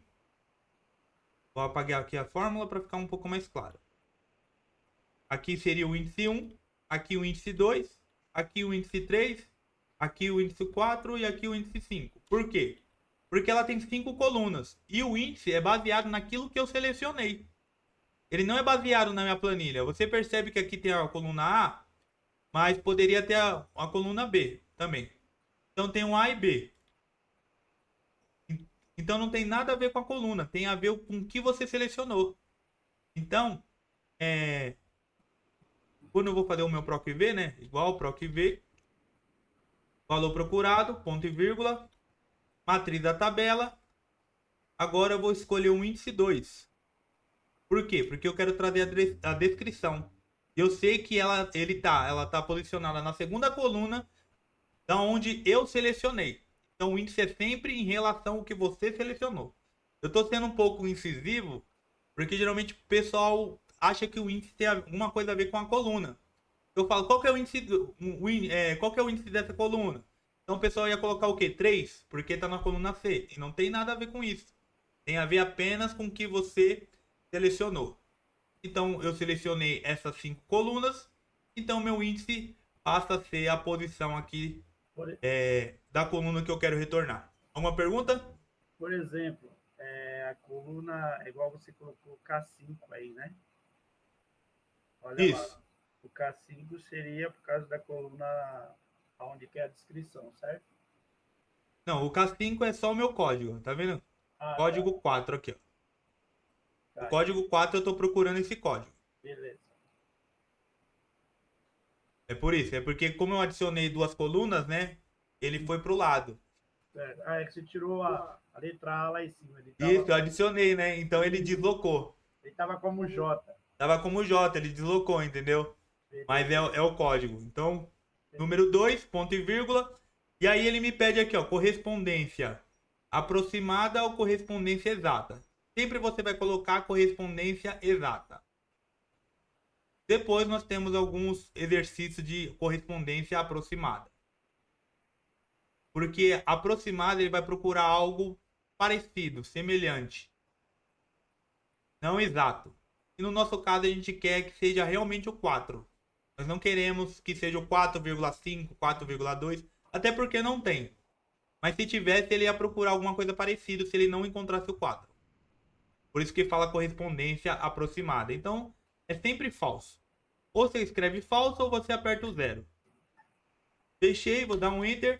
Vou apagar aqui a fórmula para ficar um pouco mais claro. Aqui seria o índice 1, aqui o índice 2, aqui o índice 3, aqui o índice 4 e aqui o índice 5. Por quê? Porque ela tem 5 colunas. E o índice é baseado naquilo que eu selecionei. Ele não é baseado na minha planilha. Você percebe que aqui tem a coluna A, mas poderia ter a coluna B também. Então tem um A e B. Então não tem nada a ver com a coluna. Tem a ver com o que você selecionou. Então, quando eu vou fazer o meu PROC-V, né? Igual PROC-V. Valor procurado, ponto e vírgula. Matriz da tabela. Agora eu vou escolher o índice 2. Por quê? Porque eu quero trazer a descrição. Eu sei que ela tá posicionada na segunda coluna da onde eu selecionei. Então o índice é sempre em relação ao que você selecionou. Eu estou sendo um pouco incisivo, porque geralmente o pessoal acha que o índice tem alguma coisa a ver com a coluna. Eu falo, qual que é o índice, qual que é o índice dessa coluna? Então o pessoal ia colocar o quê? 3, porque está na coluna C. E não tem nada a ver com isso. Tem a ver apenas com o que você selecionou. Então eu selecionei essas 5 colunas. Então meu índice passa a ser a posição aqui da coluna que eu quero retornar. Alguma pergunta? Por exemplo, a coluna é igual você colocou K5 aí, né? Olha Isso. lá. O K5 seria por causa da coluna onde que é a descrição, certo? Não, o K5 é só o meu código, tá vendo? Código Tá. 4 aqui, ó. Tá, O código 4 eu estou procurando esse código. beleza. É por isso, é porque como eu adicionei 2 colunas, né? Ele foi pro lado. Certo. É que você tirou a letra A lá em cima. Isso, eu adicionei, né? Então ele deslocou. Ele tava como J. Tava como J, ele deslocou, entendeu? Beleza. Mas é o código. Então, número 2, ponto e vírgula. E aí ele me pede aqui, ó, correspondência aproximada ou correspondência exata. Sempre você vai colocar correspondência exata. Depois nós temos alguns exercícios de correspondência aproximada. Porque aproximada ele vai procurar algo parecido, semelhante. Não exato. E no nosso caso a gente quer que seja realmente o 4. Nós não queremos que seja o 4,5, 4,2, até porque não tem. Mas se tivesse, ele ia procurar alguma coisa parecida se ele não encontrasse o 4. Por isso que fala correspondência aproximada. Então, é sempre falso. Ou você escreve falso ou você aperta o 0. Fechei, vou dar um enter.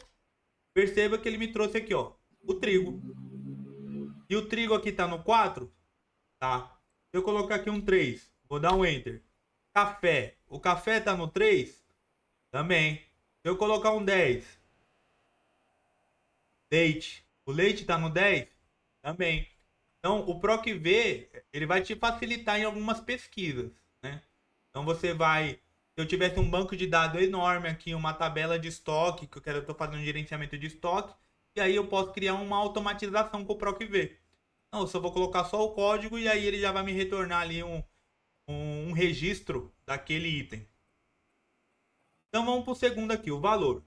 Perceba que ele me trouxe aqui, ó, o trigo. E o trigo aqui tá no 4, tá? Se eu colocar aqui um 3, vou dar um enter. Café. O café tá no 3? Também. Se eu colocar um 10. Leite. O leite tá no 10? Também. Então, o PROC-V, ele vai te facilitar em algumas pesquisas, né? Então, você vai... Se eu tivesse um banco de dados enorme aqui, uma tabela de estoque, que eu tô fazendo um gerenciamento de estoque, e aí eu posso criar uma automatização com o PROC-V. Não, eu só vou colocar só o código e aí ele já vai me retornar ali um registro daquele item. Então, vamos para o segundo aqui, o valor.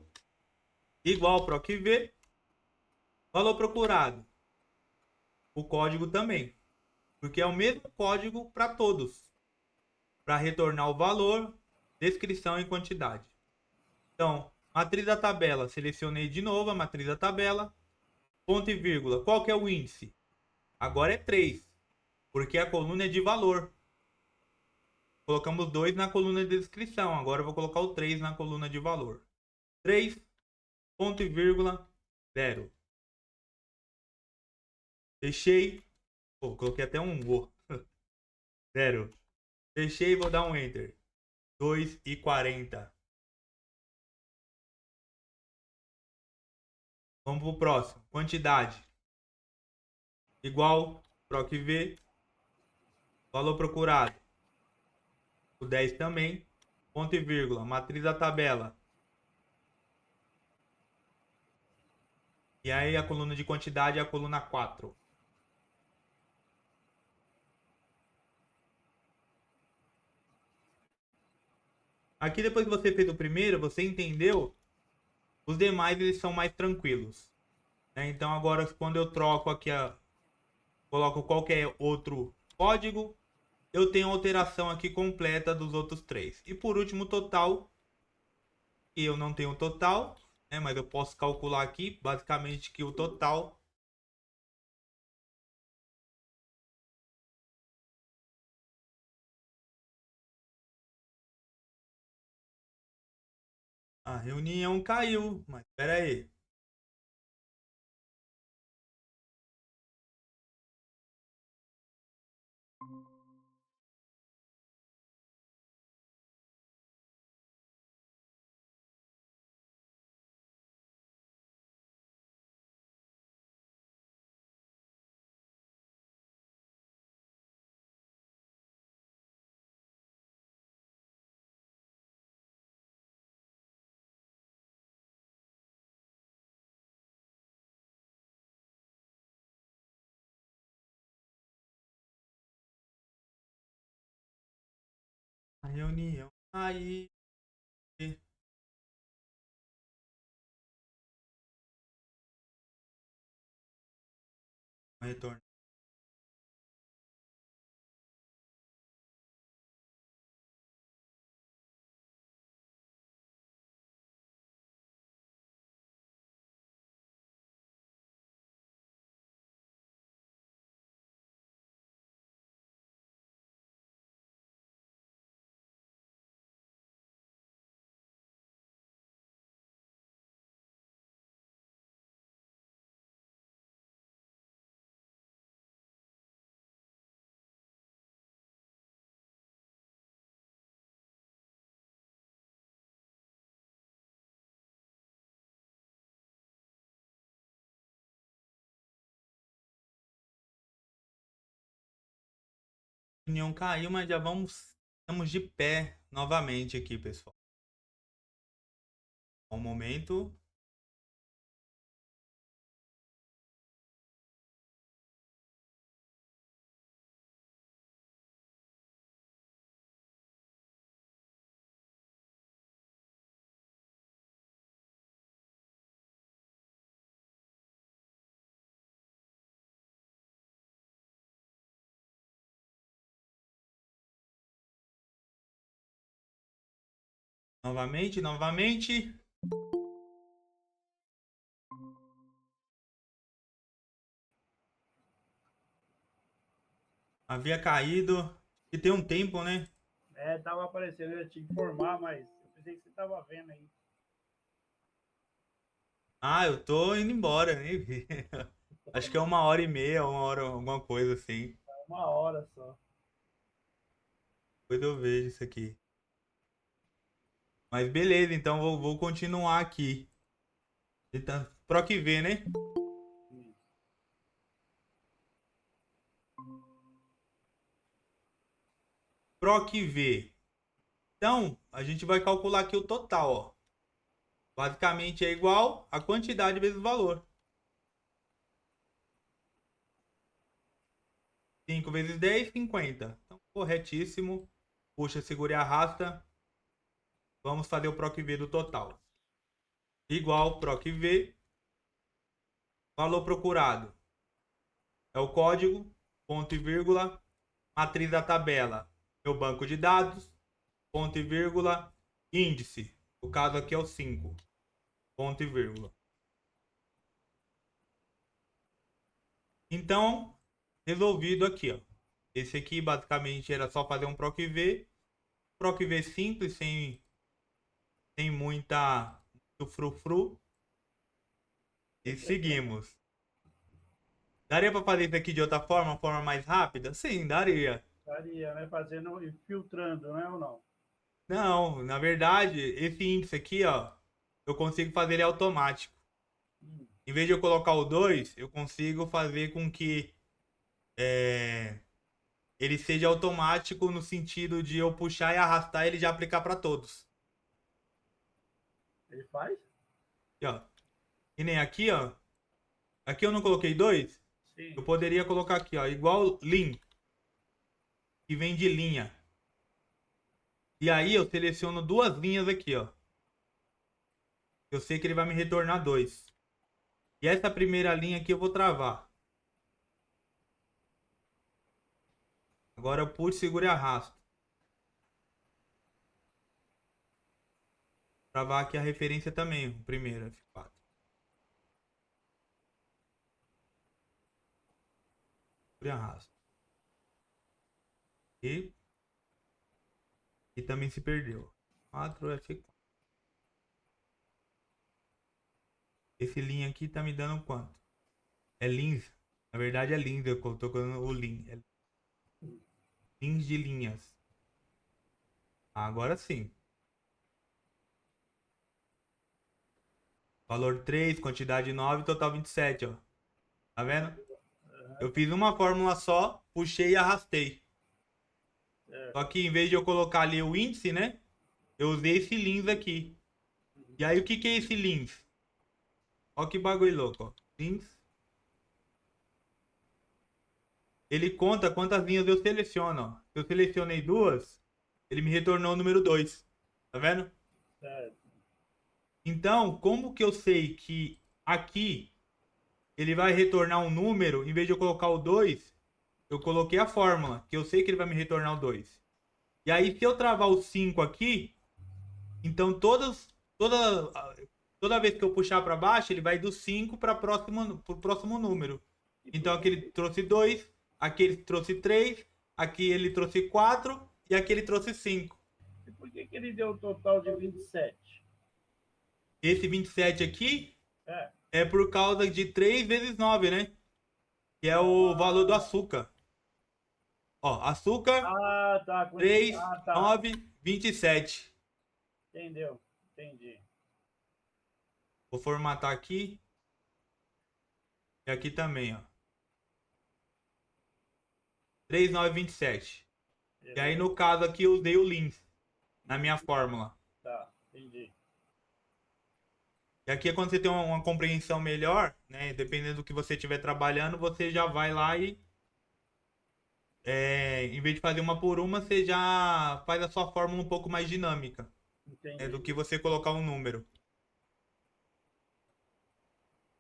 Igual PROC-V. Valor procurado. O código também. Porque é o mesmo código para todos. Para retornar o valor, descrição e quantidade. Então, matriz da tabela. Selecionei de novo a matriz da tabela. Ponto e vírgula. Qual que é o índice? Agora é 3, porque a coluna é de valor. Colocamos 2 na coluna de descrição. Agora eu vou colocar o 3 na coluna de valor. 3, ponto e vírgula, 0. Fechei. Pô, coloquei até um O. 0. Fechei e vou dar um Enter. 2,40. Vamos pro próximo. Quantidade. Igual, PROC V. Valor procurado. O 10 também. Ponto e vírgula. Matriz da tabela. E aí a coluna de quantidade é a coluna 4. Aqui depois que você fez o primeiro, você entendeu? Os demais eles são mais tranquilos. Né? Então agora quando eu troco aqui, coloco qualquer outro código, eu tenho a alteração aqui completa dos outros 3. E por último, total. E eu não tenho total, né? Mas eu posso calcular aqui, basicamente, que o total a reunião caiu, mas espera aí. A reunião caiu. Retorno. A reunião caiu, mas já estamos de pé novamente aqui, pessoal. Um momento. Novamente. Havia caído. E tem um tempo, né? Tava aparecendo, eu ia te informar, mas eu pensei que você tava vendo aí. Ah, eu tô indo embora, nem vi. Acho que é 1h30, 1 hora, alguma coisa assim. 1 hora só. Depois eu vejo isso aqui. Mas beleza, então vou continuar aqui. Então, PROC V, né? PROC V. Então, a gente vai calcular aqui o total, ó. Basicamente é igual a quantidade vezes o valor. 5 vezes 10, 50. Então, corretíssimo. Puxa, segura e arrasta. Vamos fazer o PROC V do total. Igual PROC V. Valor procurado. É o código, ponto e vírgula, matriz da tabela. Meu banco de dados, ponto e vírgula, índice. O caso aqui é o 5, ponto e vírgula. Então, resolvido aqui, ó. Esse aqui basicamente era só fazer um PROC-V. PROC-V simples, sem muito frufru. E seguimos. Daria para fazer isso aqui de outra forma, uma forma mais rápida? Sim, daria. Daria, né? Fazendo e filtrando, né? Ou não? Não, na verdade, esse índice aqui, ó, eu consigo fazer ele automático. Em vez de eu colocar o 2, eu consigo fazer com que ele seja automático no sentido de eu puxar e arrastar ele e já aplicar para todos. Ele faz? Aqui, ó. E nem aqui, ó. Aqui eu não coloquei 2. Sim. Eu poderia colocar aqui, ó, igual lin, que vem de linha. E aí eu seleciono duas linhas aqui, ó. Eu sei que ele vai me retornar 2. E essa primeira linha aqui eu vou travar. Agora eu puxo, seguro e arrasto. Travar aqui a referência também, o primeiro, F4. Seguro e arrasto. E também se perdeu. 4 F4. Esse linha aqui tá me dando quanto? É lins. Na verdade é lins, eu tô colocando o lin. É lins de linhas. Agora sim. Valor 3, quantidade 9, total 27, ó. Tá vendo? Eu fiz uma fórmula só, puxei e arrastei. Só que em vez de eu colocar ali o índice, né? Eu usei esse lins aqui. E aí o que é esse lins? Ó que bagulho louco, ó. Lins. Ele conta quantas linhas eu seleciono, ó. Se eu selecionei duas, ele me retornou o número 2. Tá vendo? Certo. Então, como que eu sei que aqui ele vai retornar um número, em vez de eu colocar o 2, eu coloquei a fórmula, que eu sei que ele vai me retornar o 2. E aí, se eu travar o 5 aqui, então toda vez que eu puxar para baixo, ele vai do 5 para o próximo número. Então aqui ele trouxe 2, aqui ele trouxe 3, aqui ele trouxe 4 e aqui ele trouxe 5. E por que ele deu um total de 27? Esse 27 aqui É. é por causa de 3 vezes 9, né? Que é o valor do açúcar. Ó, açúcar, Ah, tá. 3, tá. 9, 27. Entendeu? Entendi. Vou formatar aqui. E aqui também, ó. 3, 9, 27. E aí, no caso aqui, eu usei o lins na minha fórmula. Tá, entendi. E aqui é quando você tem uma compreensão melhor, né? Dependendo do que você estiver trabalhando, você já vai lá e... em vez de fazer uma por uma, você já faz a sua fórmula um pouco mais dinâmica. Entendi. Do que você colocar um número.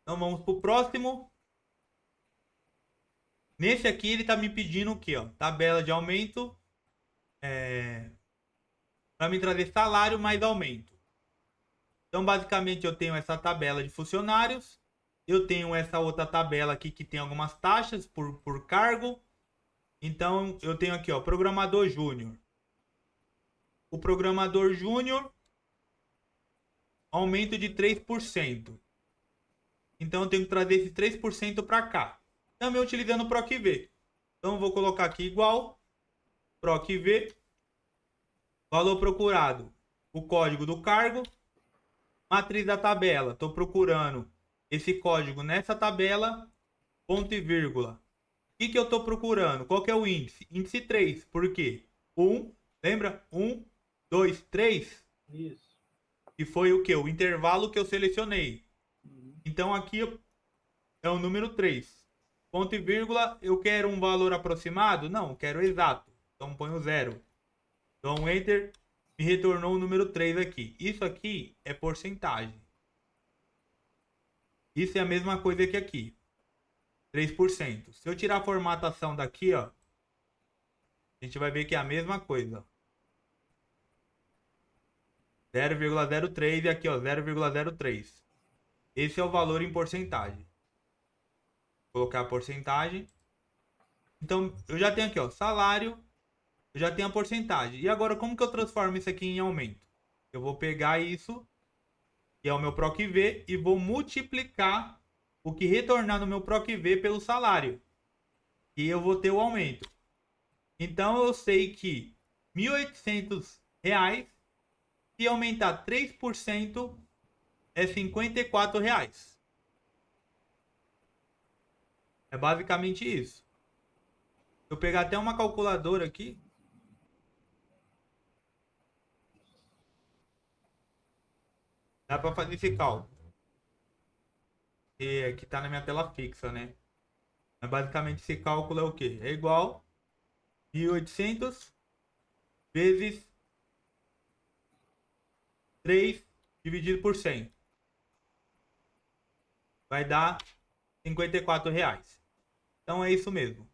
Então vamos pro próximo. Nesse aqui ele tá me pedindo o quê? Ó? Tabela de aumento. Para me trazer salário mais aumento. Então basicamente eu tenho essa tabela de funcionários. Eu tenho essa outra tabela aqui que tem algumas taxas por cargo. Então eu tenho aqui, ó, programador júnior. O programador júnior, aumento de 3%. Então eu tenho que trazer esse 3% para cá. Também utilizando o PROC-V. Então eu vou colocar aqui igual PROC-V, valor procurado, o código do cargo, matriz da tabela. Estou procurando esse código nessa tabela, ponto e vírgula. O que eu estou procurando? Qual que é o índice? Índice 3. Por quê? 1, lembra? 1, 2, 3. Isso. Que foi o que? O intervalo que eu selecionei. Então aqui é o número 3. Ponto e vírgula, eu quero um valor aproximado? Não, eu quero exato. Então ponho 0. Então Enter, me retornou o número 3 aqui. Isso aqui é porcentagem. Isso é a mesma coisa que aqui. 3%. Se eu tirar a formatação daqui, ó, a gente vai ver que é a mesma coisa. 0,03 e aqui, ó, 0,03. Esse é o valor em porcentagem. Vou colocar a porcentagem. Então, eu já tenho aqui, ó, salário, eu já tenho a porcentagem. E agora, como que eu transformo isso aqui em aumento? Eu vou pegar isso, que é o meu PROC-V, e vou multiplicar o que retornar no meu PROC-V pelo salário. E eu vou ter o aumento. Então, eu sei que R$ 1.800, se aumentar 3%, é R$ 54. É basicamente isso. Eu pegar até uma calculadora aqui. Dá pra fazer esse cálculo. Que tá na minha tela fixa, né? Mas basicamente esse cálculo é o quê? É igual 1.800 vezes 3 dividido por 100. Vai dar R$ 54. Então é isso mesmo.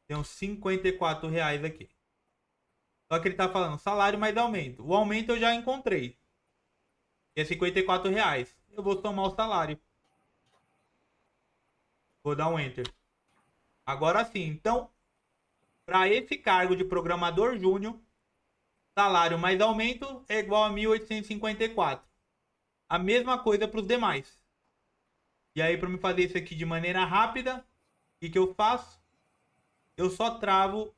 Tem uns R$ 54 aqui. Só que ele tá falando salário mais aumento. O aumento eu já encontrei. Que é R$ 54. Eu vou somar o salário. Vou dar um enter. Agora sim. Então, para esse cargo de programador júnior, salário mais aumento é igual a 1.854. A mesma coisa para os demais. E aí, para me fazer isso aqui de maneira rápida, o que eu faço? Eu só travo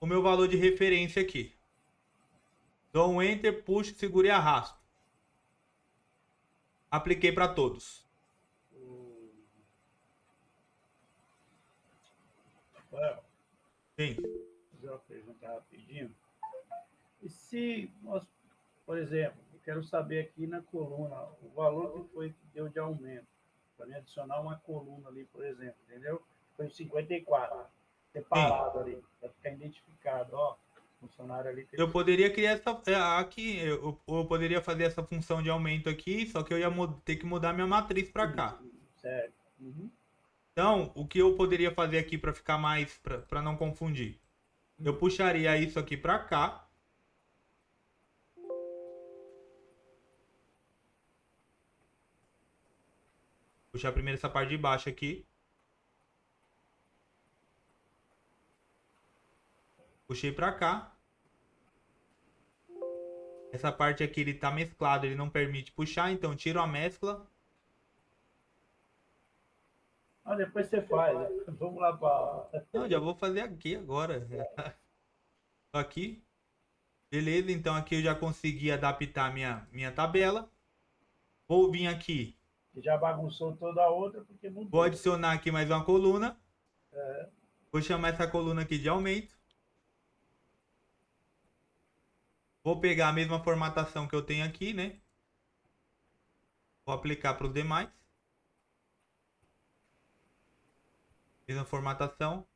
o meu valor de referência aqui. Dou um enter, puxo, seguro e arrasto. Apliquei para todos. Rafael, Sim. vou fazer uma pergunta rapidinho. E se nós, por exemplo, eu quero saber aqui na coluna o valor que foi que deu de aumento, para me adicionar uma coluna ali, por exemplo, entendeu? Foi 54, Sim. separado ali, para ficar identificado, ó, funcionário ali teve Eu poderia criar essa aqui, eu poderia fazer essa função de aumento aqui, só que eu ia ter que mudar minha matriz para cá. sério. Uhum. Então, o que eu poderia fazer aqui para ficar mais, para não confundir? Eu puxaria isso aqui para cá. Puxar primeiro essa parte de baixo aqui. Puxei para cá. Essa parte aqui ele tá mesclado, ele não permite puxar, então tiro a mescla. Ah, depois você faz. Vamos lá para. Não, já vou fazer aqui agora. Tô aqui. Beleza, então aqui eu já consegui adaptar minha tabela. Vou vir aqui. Já bagunçou toda a outra porque Vou mudou. adicionar aqui mais uma coluna. Vou chamar essa coluna aqui de aumento. Vou pegar a mesma formatação que eu tenho aqui, né? Vou aplicar para os demais. Mesma formatação.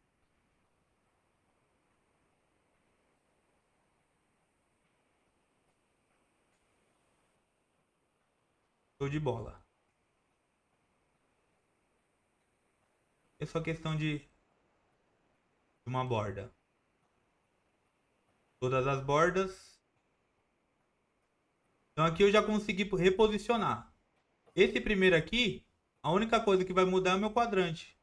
Show de bola. É só questão de uma borda. Todas as bordas. Então aqui eu já consegui reposicionar. Esse primeiro aqui, a única coisa que vai mudar é o meu quadrante.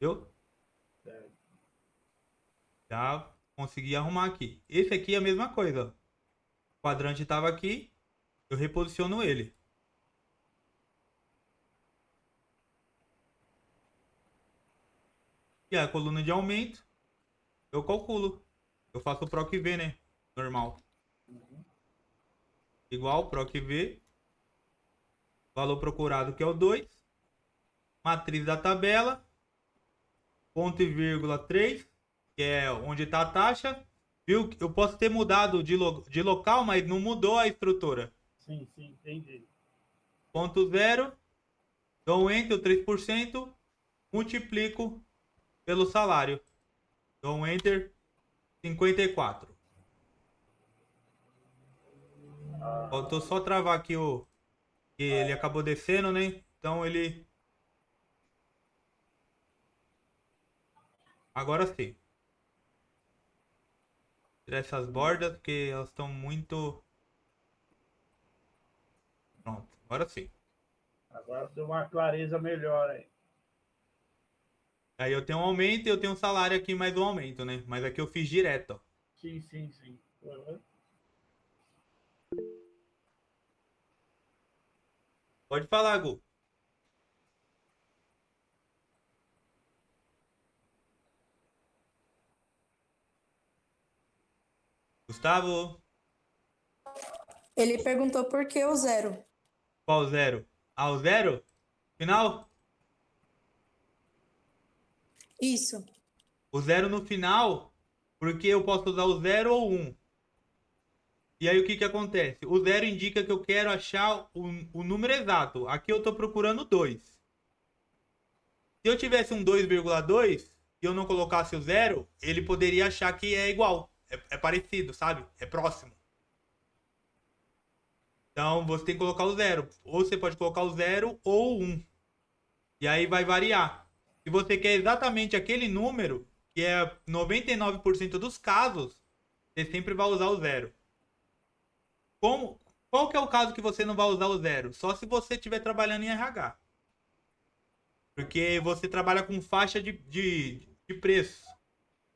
Viu? Já consegui arrumar aqui. Esse aqui é a mesma coisa. O quadrante estava aqui, eu reposiciono ele. E a coluna de aumento, eu calculo. Eu faço o PROC-V, né? Normal. Igual PROC-V. Valor procurado que é o 2. Matriz da tabela. Ponto e vírgula 3. Que é onde está a taxa. Viu? Eu posso ter mudado de local, mas não mudou a estrutura. Sim, entendi. Ponto 0. Dou um enter, 3%. Multiplico pelo salário. Dou um enter, 54. Faltou só travar aqui o... que ele acabou descendo, né? Então ele... Agora sim. Tirar essas bordas, porque elas estão muito... Pronto. Agora sim. Agora deu uma clareza melhor aí. Aí eu tenho um aumento e eu tenho um salário aqui mais um aumento, né? Mas aqui eu fiz direto, ó. Sim, sim, sim. Uhum. Pode falar, Gu. Gustavo, Ele perguntou por que o zero. qual o zero? Ah, o zero? Final? Isso. O zero no final, porque eu posso usar o zero ou um. E aí o que que acontece? O zero indica que eu quero achar o número exato. Aqui eu tô procurando 2. Se eu tivesse um 2,2 e eu não colocasse o zero, ele poderia achar que é igual. É parecido, sabe? É próximo. Então você tem que colocar o zero. Ou você pode colocar o zero ou o 1. E aí vai variar. Se você quer exatamente aquele número, que é 99% dos casos, você sempre vai usar o zero. Como, qual que é o caso que você não vai usar o zero? Só se você estiver trabalhando em RH. Porque você trabalha com faixa de preço.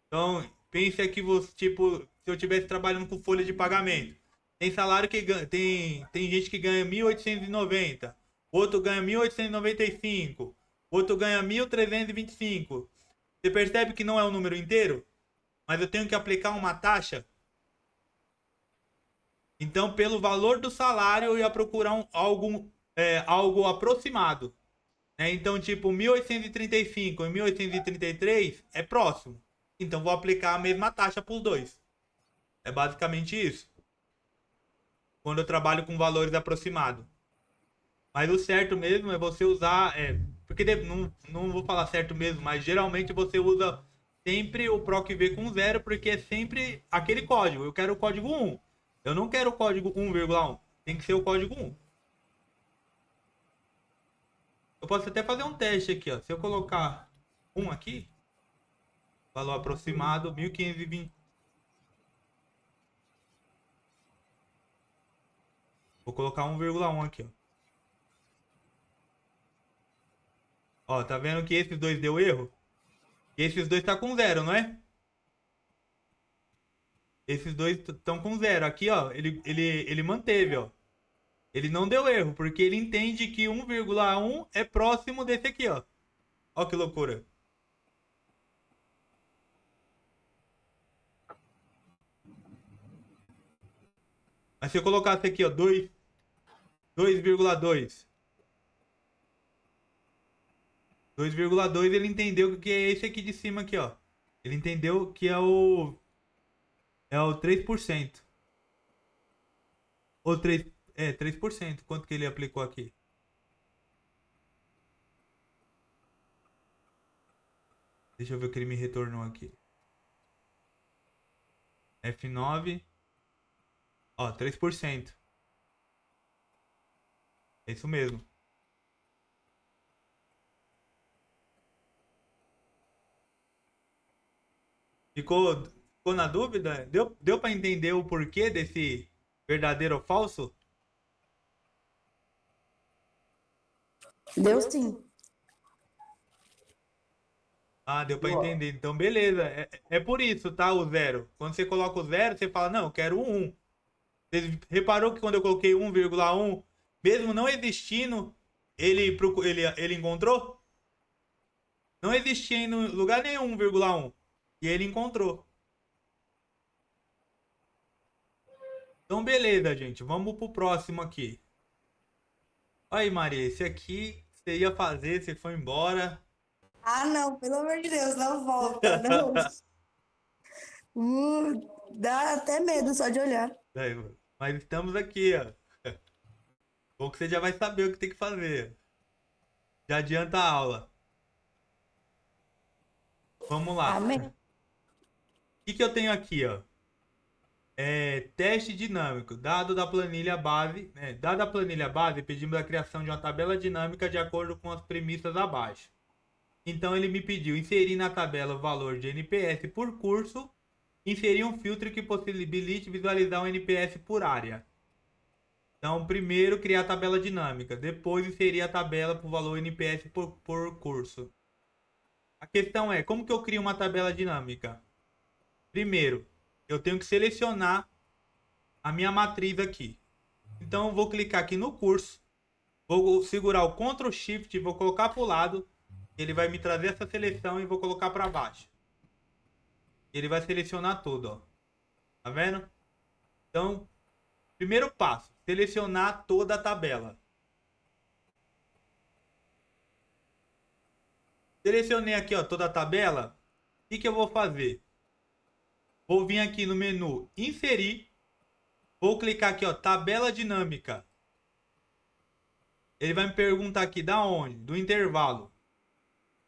Então, pense aqui, você, tipo, se eu estivesse trabalhando com folha de pagamento. Tem salário que ganha, tem gente que ganha 1.890, outro ganha 1.895, outro ganha 1.325. Você percebe que não é um número inteiro? Mas eu tenho que aplicar uma taxa. Então, pelo valor do salário, eu ia procurar algo aproximado. Né? Então, tipo, 1.835 e 1.833 é próximo. Então, vou aplicar a mesma taxa para os dois. É basicamente isso. Quando eu trabalho com valores aproximados. Mas o certo mesmo é você usar. Porque não vou falar certo mesmo, mas geralmente você usa sempre o PROC-V com zero, porque é sempre aquele código. Eu quero o código 1. Eu não quero o código 1,1. Tem que ser o código 1. Eu posso até fazer um teste aqui, ó. Se eu colocar 1 aqui, valor aproximado, 1520. Vou colocar 1,1 aqui, ó. Ó, tá vendo que esses dois deu erro? E esses dois tá com zero, não é? Esses dois estão com zero. Aqui, ó, ele manteve, ó. Ele não deu erro, porque ele entende que 1,1 é próximo desse aqui, ó. Ó que loucura. Mas se eu colocasse aqui, ó, 2,2. 2,2 ele entendeu que é esse aqui de cima aqui, ó. Ele entendeu que é o 3%. Ou 3%. Quanto que ele aplicou aqui? Deixa eu ver o que ele me retornou aqui. F9. Ó, 3%. É isso mesmo. Ficou na dúvida? Deu para entender o porquê desse verdadeiro ou falso? Deu sim. Ah, deu para Boa. entender. Então, beleza. É por isso, tá? O zero. Quando você coloca o zero, você fala, não, eu quero o 1. Você reparou que quando eu coloquei 1,1, mesmo não existindo, ele encontrou? Não existia em lugar nenhum 1,1. E ele encontrou. Então, beleza, gente. Vamos pro próximo aqui. Aí, Maria, esse aqui você ia fazer, você foi embora. Ah, não, pelo amor de Deus, não volta, não. Dá até medo só de olhar. Aí, mas estamos aqui, ó. Bom que você já vai saber o que tem que fazer. Já adianta a aula. Vamos lá. O Amém. que eu tenho aqui, ó? Teste dinâmico. Dado da planilha base, né? Dada a planilha base, pedimos a criação de uma tabela dinâmica de acordo com as premissas abaixo. Então ele me pediu inserir na tabela o valor de NPS por curso, inserir um filtro que possibilite visualizar o NPS por área. Então, primeiro criar a tabela dinâmica, depois inserir a tabela para o valor NPS por curso. A questão é, como que eu crio uma tabela dinâmica? Primeiro, eu tenho que selecionar a minha matriz aqui. Então, eu vou clicar aqui no curso, vou segurar o Ctrl Shift e vou colocar para o lado. Ele vai me trazer essa seleção e vou colocar para baixo. Ele vai selecionar tudo, ó. Tá vendo? Então, primeiro passo, selecionar toda a tabela. Selecionei aqui, ó, toda a tabela. O que eu vou fazer? Vou vir aqui no menu Inserir. Vou clicar aqui, ó, Tabela Dinâmica. Ele vai me perguntar aqui da onde? Do intervalo.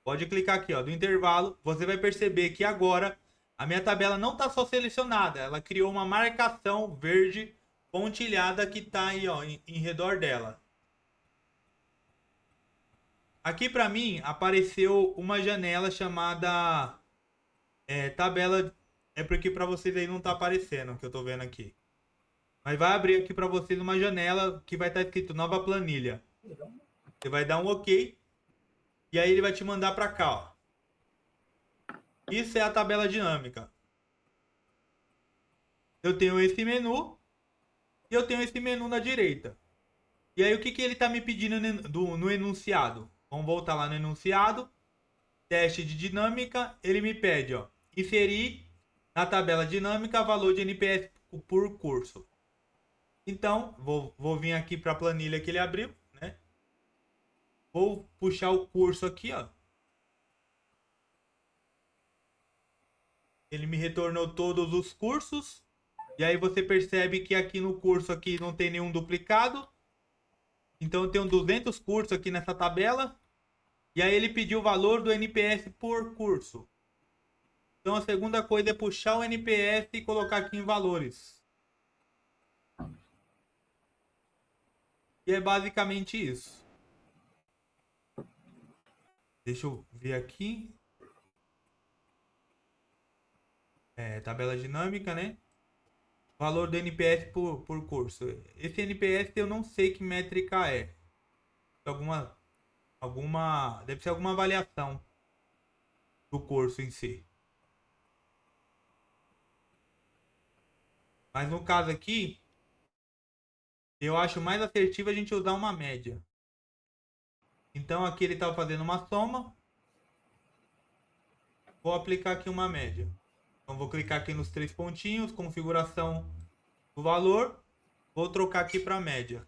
Pode clicar aqui, ó, do intervalo. Você vai perceber que agora a minha tabela não está só selecionada. Ela criou uma marcação verde pontilhada que está aí, ó, em redor dela. Aqui para mim apareceu uma janela chamada tabela. É porque para vocês aí não tá aparecendo o que eu tô vendo aqui. Mas vai abrir aqui para vocês uma janela que vai estar escrito nova planilha. Você vai dar um OK. E aí ele vai te mandar para cá, ó. Isso é a tabela dinâmica. Eu tenho esse menu e eu tenho esse menu na direita. E aí o que ele está me pedindo no enunciado? Vamos voltar lá no enunciado. Teste de dinâmica. Ele me pede, ó, inserir na tabela dinâmica valor de NPS por curso. Então, vou vir aqui para a planilha que ele abriu, né? Vou puxar o curso aqui, ó. Ele me retornou todos os cursos. E aí você percebe que aqui no curso aqui não tem nenhum duplicado. Então eu tenho 200 cursos aqui nessa tabela. E aí ele pediu o valor do NPS por curso. Então a segunda coisa é puxar o NPS e colocar aqui em valores. E é basicamente isso. Deixa eu ver aqui. Tabela dinâmica, né? Valor do NPS por curso. Esse NPS eu não sei que métrica é. Deve ser alguma avaliação do curso em si. Mas no caso aqui, eu acho mais assertivo a gente usar uma média. Então aqui ele está fazendo uma soma. Vou aplicar aqui uma média. Então vou clicar aqui nos 3 pontinhos, configuração do valor. Vou trocar aqui para média.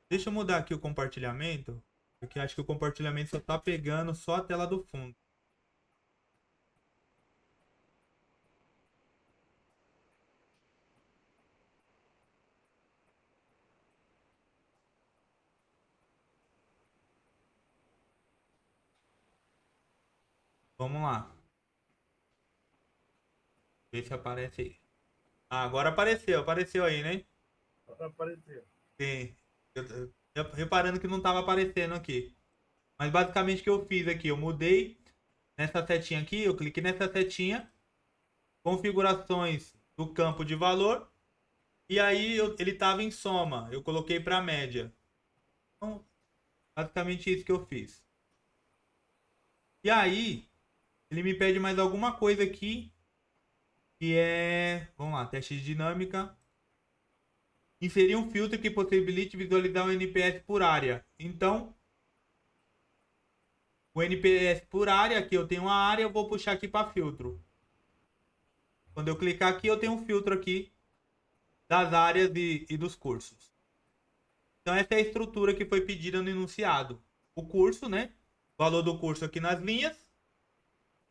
Deixa eu mudar aqui o compartilhamento, porque acho que o compartilhamento só está pegando só a tela do fundo. Vamos lá. Ver se aparece aí. Ah, agora apareceu aí, né? Apareceu. Sim. Eu reparando que não estava aparecendo aqui. Mas basicamente o que eu fiz aqui, eu mudei nessa setinha aqui, eu cliquei nessa setinha, configurações do campo de valor, e aí ele estava em soma, eu coloquei para média. Então, basicamente isso que eu fiz. E aí, ele me pede mais alguma coisa aqui, que é, vamos lá, teste de dinâmica. Inserir um filtro que possibilite visualizar o NPS por área. Então, o NPS por área, aqui eu tenho uma área, eu vou puxar aqui para filtro. Quando eu clicar aqui, eu tenho um filtro aqui das áreas e dos cursos. Então, essa é a estrutura que foi pedida no enunciado. O curso, né? O valor do curso aqui nas linhas.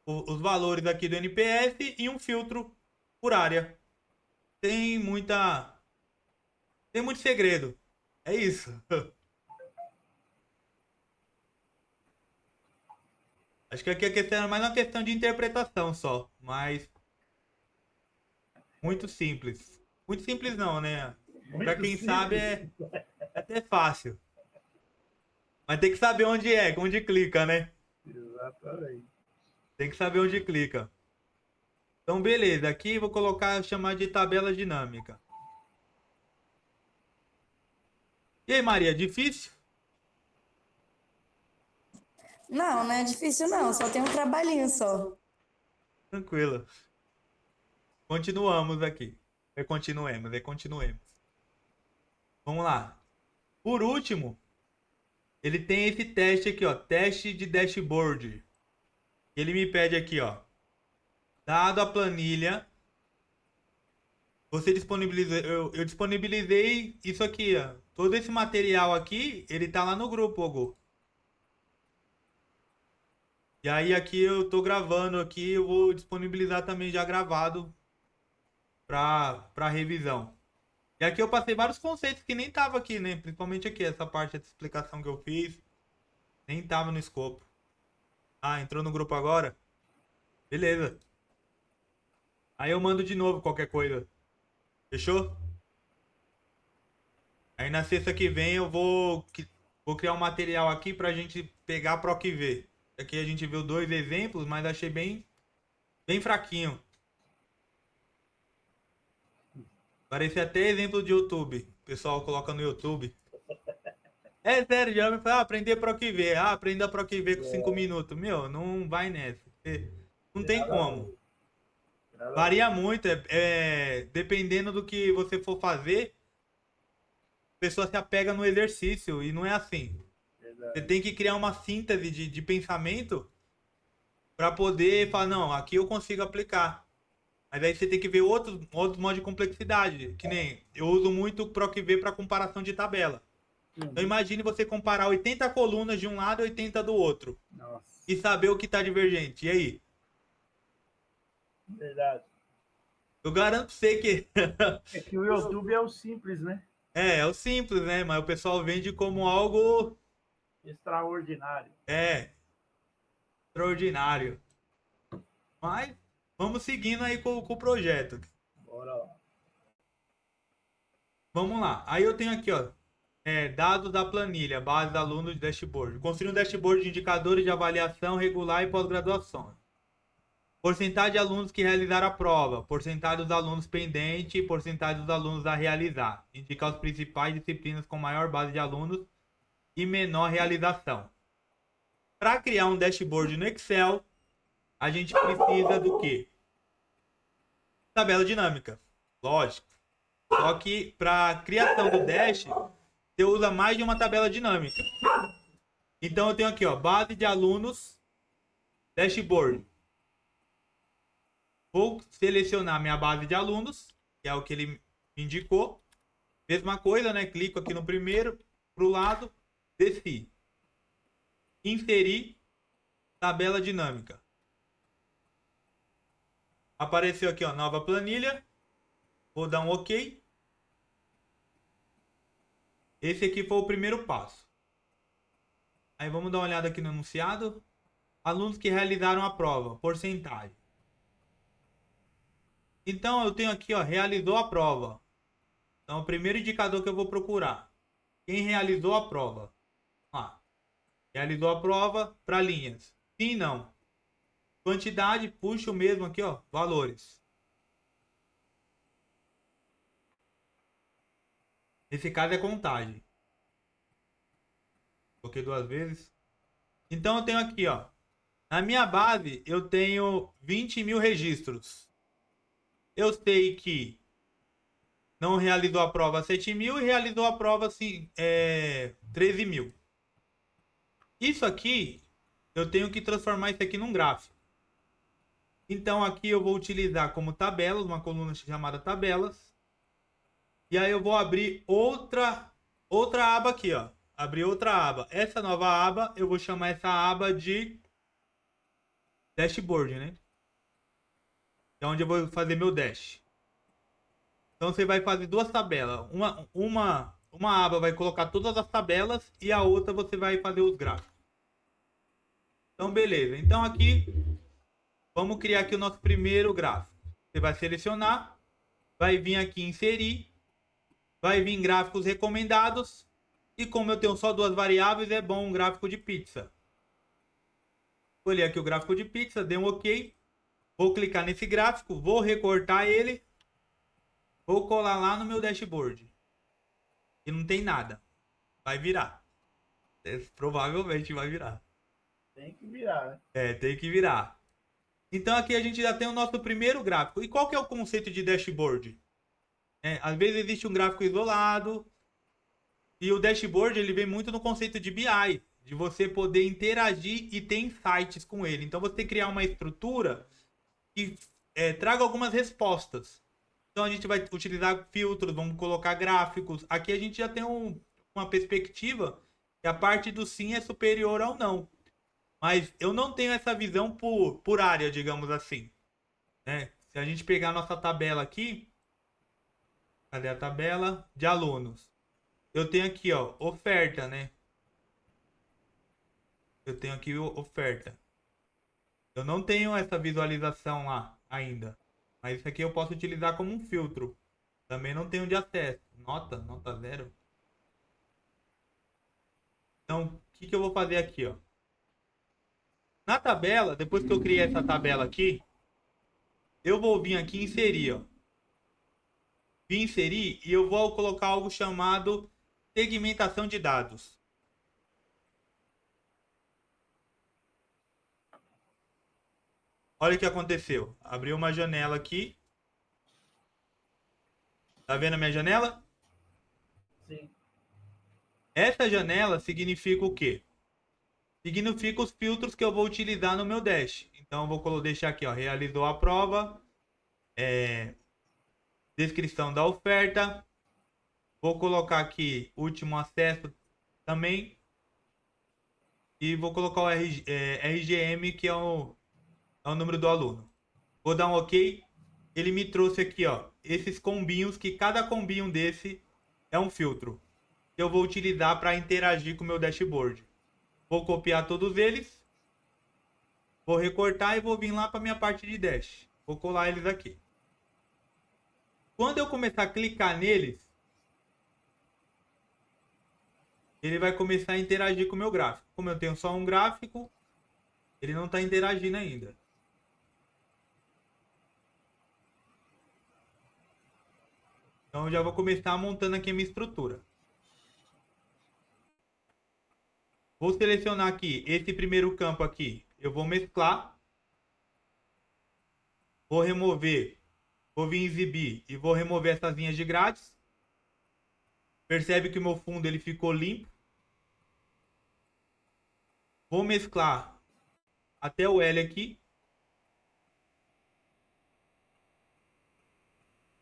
Os valores aqui do NPS e um filtro por área. Tem muito segredo. É isso. Acho que aqui a questão é mais uma questão de interpretação só. Mas muito simples. Muito simples não, né? Pra quem sabe é até fácil. Mas tem que saber onde clica, né? Exatamente. Tem que saber onde clica. Então, beleza. Aqui vou colocar, chamar de tabela dinâmica. E aí, Maria, difícil? Não, não é difícil não, só tem um trabalhinho só. Tranquilo. Continuamos aqui. Continuemos. Vamos lá. Por último, ele tem esse teste aqui, ó. Teste de dashboard. Ele me pede aqui, ó. Dado a planilha, você disponibilizou. Eu disponibilizei isso aqui, ó. Todo esse material aqui, ele tá lá no grupo, Hugo. E aí aqui eu tô gravando aqui, eu vou disponibilizar também já gravado para revisão. E aqui eu passei vários conceitos que nem tava aqui, né? Principalmente aqui, essa parte da explicação que eu fiz, nem tava no escopo. Ah, entrou no grupo agora? Beleza. Aí eu mando de novo qualquer coisa. Fechou? Aí na sexta que vem eu vou criar um material aqui pra gente pegar pro que ver. Aqui a gente viu 2 exemplos, mas achei bem fraquinho. Parecia até exemplo de YouTube. O pessoal coloca no YouTube. É sério, já me fala, aprender pro que ver. Ah, aprenda pro que ver com 5 minutos. Meu, não vai nessa. Não tem como. Varia muito. Dependendo do que você for fazer, a pessoa se apega no exercício. E não é assim. Você tem que criar uma síntese de pensamento para poder falar, não, aqui eu consigo aplicar. Mas aí você tem que ver outros modos de complexidade. Que nem eu uso muito o PROC-V para comparação de tabela. Então imagine você comparar 80 colunas de um lado e 80 do outro. Nossa. E saber o que está divergente. E aí? Verdade. Eu garanto pra você que... É que o YouTube é o simples, né? é o simples, né? Mas o pessoal vende como algo... Extraordinário. Extraordinário. Mas vamos seguindo aí com o projeto. Bora lá. Vamos lá. Aí eu tenho aqui, ó. Dados da planilha, base de alunos de dashboard. Construir um dashboard de indicadores de avaliação regular e pós-graduação. Porcentagem de alunos que realizaram a prova. Porcentagem dos alunos pendentes. Porcentagem dos alunos a realizar. Indicar as principais disciplinas com maior base de alunos e menor realização. Para criar um dashboard no Excel, a gente precisa do quê? Tabela dinâmica. Lógico. Só que para criação do dash, você usa mais de uma tabela dinâmica. Então eu tenho aqui, ó, base de alunos, dashboard. Vou selecionar minha base de alunos, que é o que ele me indicou. Mesma coisa, né? Clico aqui no primeiro, pro lado, desci. Inserir tabela dinâmica. Apareceu aqui, ó, nova planilha. Vou dar um OK. Esse aqui foi o primeiro passo. Aí vamos dar uma olhada aqui no enunciado. Alunos que realizaram a prova, porcentagem. Então eu tenho aqui, ó, realizou a prova. Então o primeiro indicador que eu vou procurar. Quem realizou a prova? Ah, realizou a prova para linhas. Sim, não. Quantidade, puxo mesmo aqui, ó, valores. Nesse caso é contagem. Coloquei 2 vezes. Então eu tenho aqui, ó. Na minha base eu tenho 20 mil registros. Eu sei que não realizou a prova 7 mil e realizou a prova assim, 13 mil. Isso aqui, eu tenho que transformar isso aqui num gráfico. Então aqui eu vou utilizar como tabelas, uma coluna chamada tabelas. E aí eu vou abrir outra aba aqui, ó. Abrir outra aba. Essa nova aba, eu vou chamar essa aba de dashboard, né? É onde eu vou fazer meu dash. Então você vai fazer 2 tabelas. Uma aba vai colocar todas as tabelas e a outra você vai fazer os gráficos. Então beleza. Então aqui vamos criar aqui o nosso primeiro gráfico. Você vai selecionar, vai vir aqui inserir, vai vir gráficos recomendados e como eu tenho só 2 variáveis, é bom um gráfico de pizza. Escolhi aqui o gráfico de pizza, dei um OK. Vou clicar nesse gráfico, vou recortar ele, vou colar lá no meu dashboard. E não tem nada. Vai virar. Provavelmente vai virar. Tem que virar, né? É, tem que virar. Então aqui a gente já tem o nosso primeiro gráfico. E qual que é o conceito de dashboard? Às vezes existe um gráfico isolado. E o dashboard ele vem muito no conceito de BI. De você poder interagir e ter insights com ele. Então você criar uma estrutura que traga algumas respostas. Então a gente vai utilizar filtros, vamos colocar gráficos. Aqui a gente já tem uma perspectiva que a parte do sim é superior ao não. Mas eu não tenho essa visão por área, digamos assim. Né? Se a gente pegar a nossa tabela aqui, cadê a tabela de alunos? Eu tenho aqui, ó, oferta, né? Eu tenho aqui oferta. Eu não tenho essa visualização lá ainda. Mas isso aqui eu posso utilizar como um filtro. Também não tenho de acesso. Nota 0. Então, o que eu vou fazer aqui, ó? Na tabela, depois que eu criei essa tabela aqui, eu vou vir aqui e inserir, ó. Vim inserir e eu vou colocar algo chamado segmentação de dados. Olha o que aconteceu. Abri uma janela aqui. Tá vendo a minha janela? Sim. Essa janela significa o quê? Significa os filtros que eu vou utilizar no meu dash. Então eu vou deixar aqui, ó, realizou a prova, descrição da oferta, vou colocar aqui último acesso também e vou colocar o RGM, que é o número do aluno. Vou dar um OK. Ele me trouxe aqui, ó, esses combinhos, que cada combinho desse é um filtro que eu vou utilizar para interagir com o meu dashboard. Vou copiar todos eles, vou recortar e vou vir lá para minha parte de dash. Vou colar eles aqui. Quando eu começar a clicar neles, ele vai começar a interagir com o meu gráfico. Como eu tenho só um gráfico, ele não está interagindo ainda. Então eu já vou começar montando aqui a minha estrutura. Vou selecionar aqui esse primeiro campo aqui. Eu vou mesclar. Vou remover. Vou vir exibir e vou remover essas linhas de grades. Percebe que o meu fundo ele ficou limpo. Vou mesclar até o L aqui.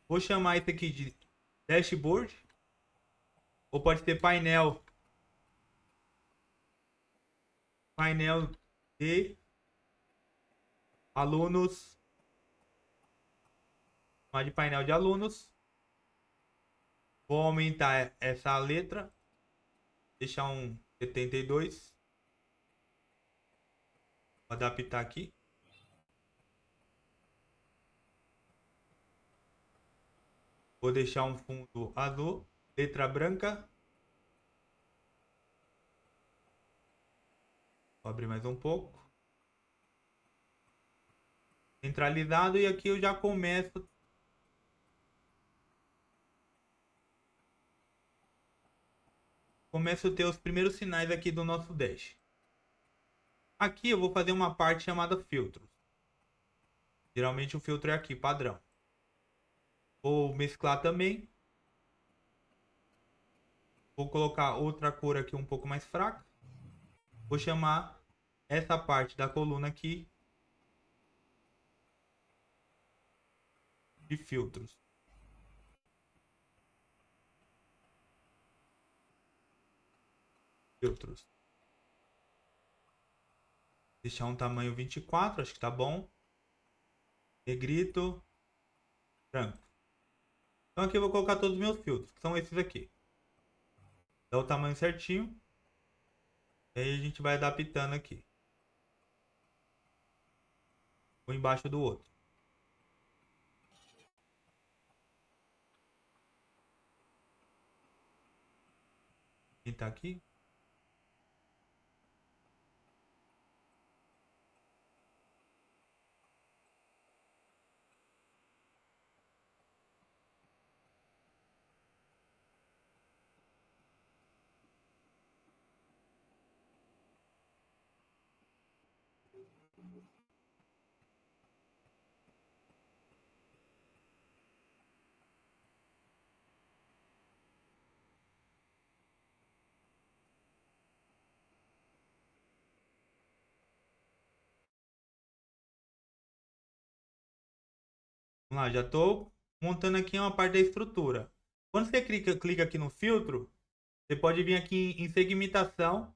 Vou chamar isso aqui de dashboard. Ou pode ser painel de alunos. Chamar de painel de alunos. Vou aumentar essa letra. Deixar um 72. Vou adaptar aqui. Vou deixar um fundo azul. Letra branca. Vou abrir mais um pouco. Centralizado. E aqui eu já começo a ter os primeiros sinais aqui do nosso dash. Aqui eu vou fazer uma parte chamada filtros. Geralmente o filtro é aqui, padrão. Vou mesclar também. Vou colocar outra cor aqui um pouco mais fraca. Vou chamar essa parte da coluna aqui de filtros. Filtros. Deixar um tamanho 24, acho que tá bom. Negrito. Branco. Então aqui eu vou colocar todos os meus filtros, que são esses aqui. Dá o tamanho certinho. E aí a gente vai adaptando aqui. Um embaixo do outro. Quem tá aqui? Vamos lá, já estou montando aqui uma parte da estrutura. Quando você clica aqui no filtro, você pode vir aqui em segmentação.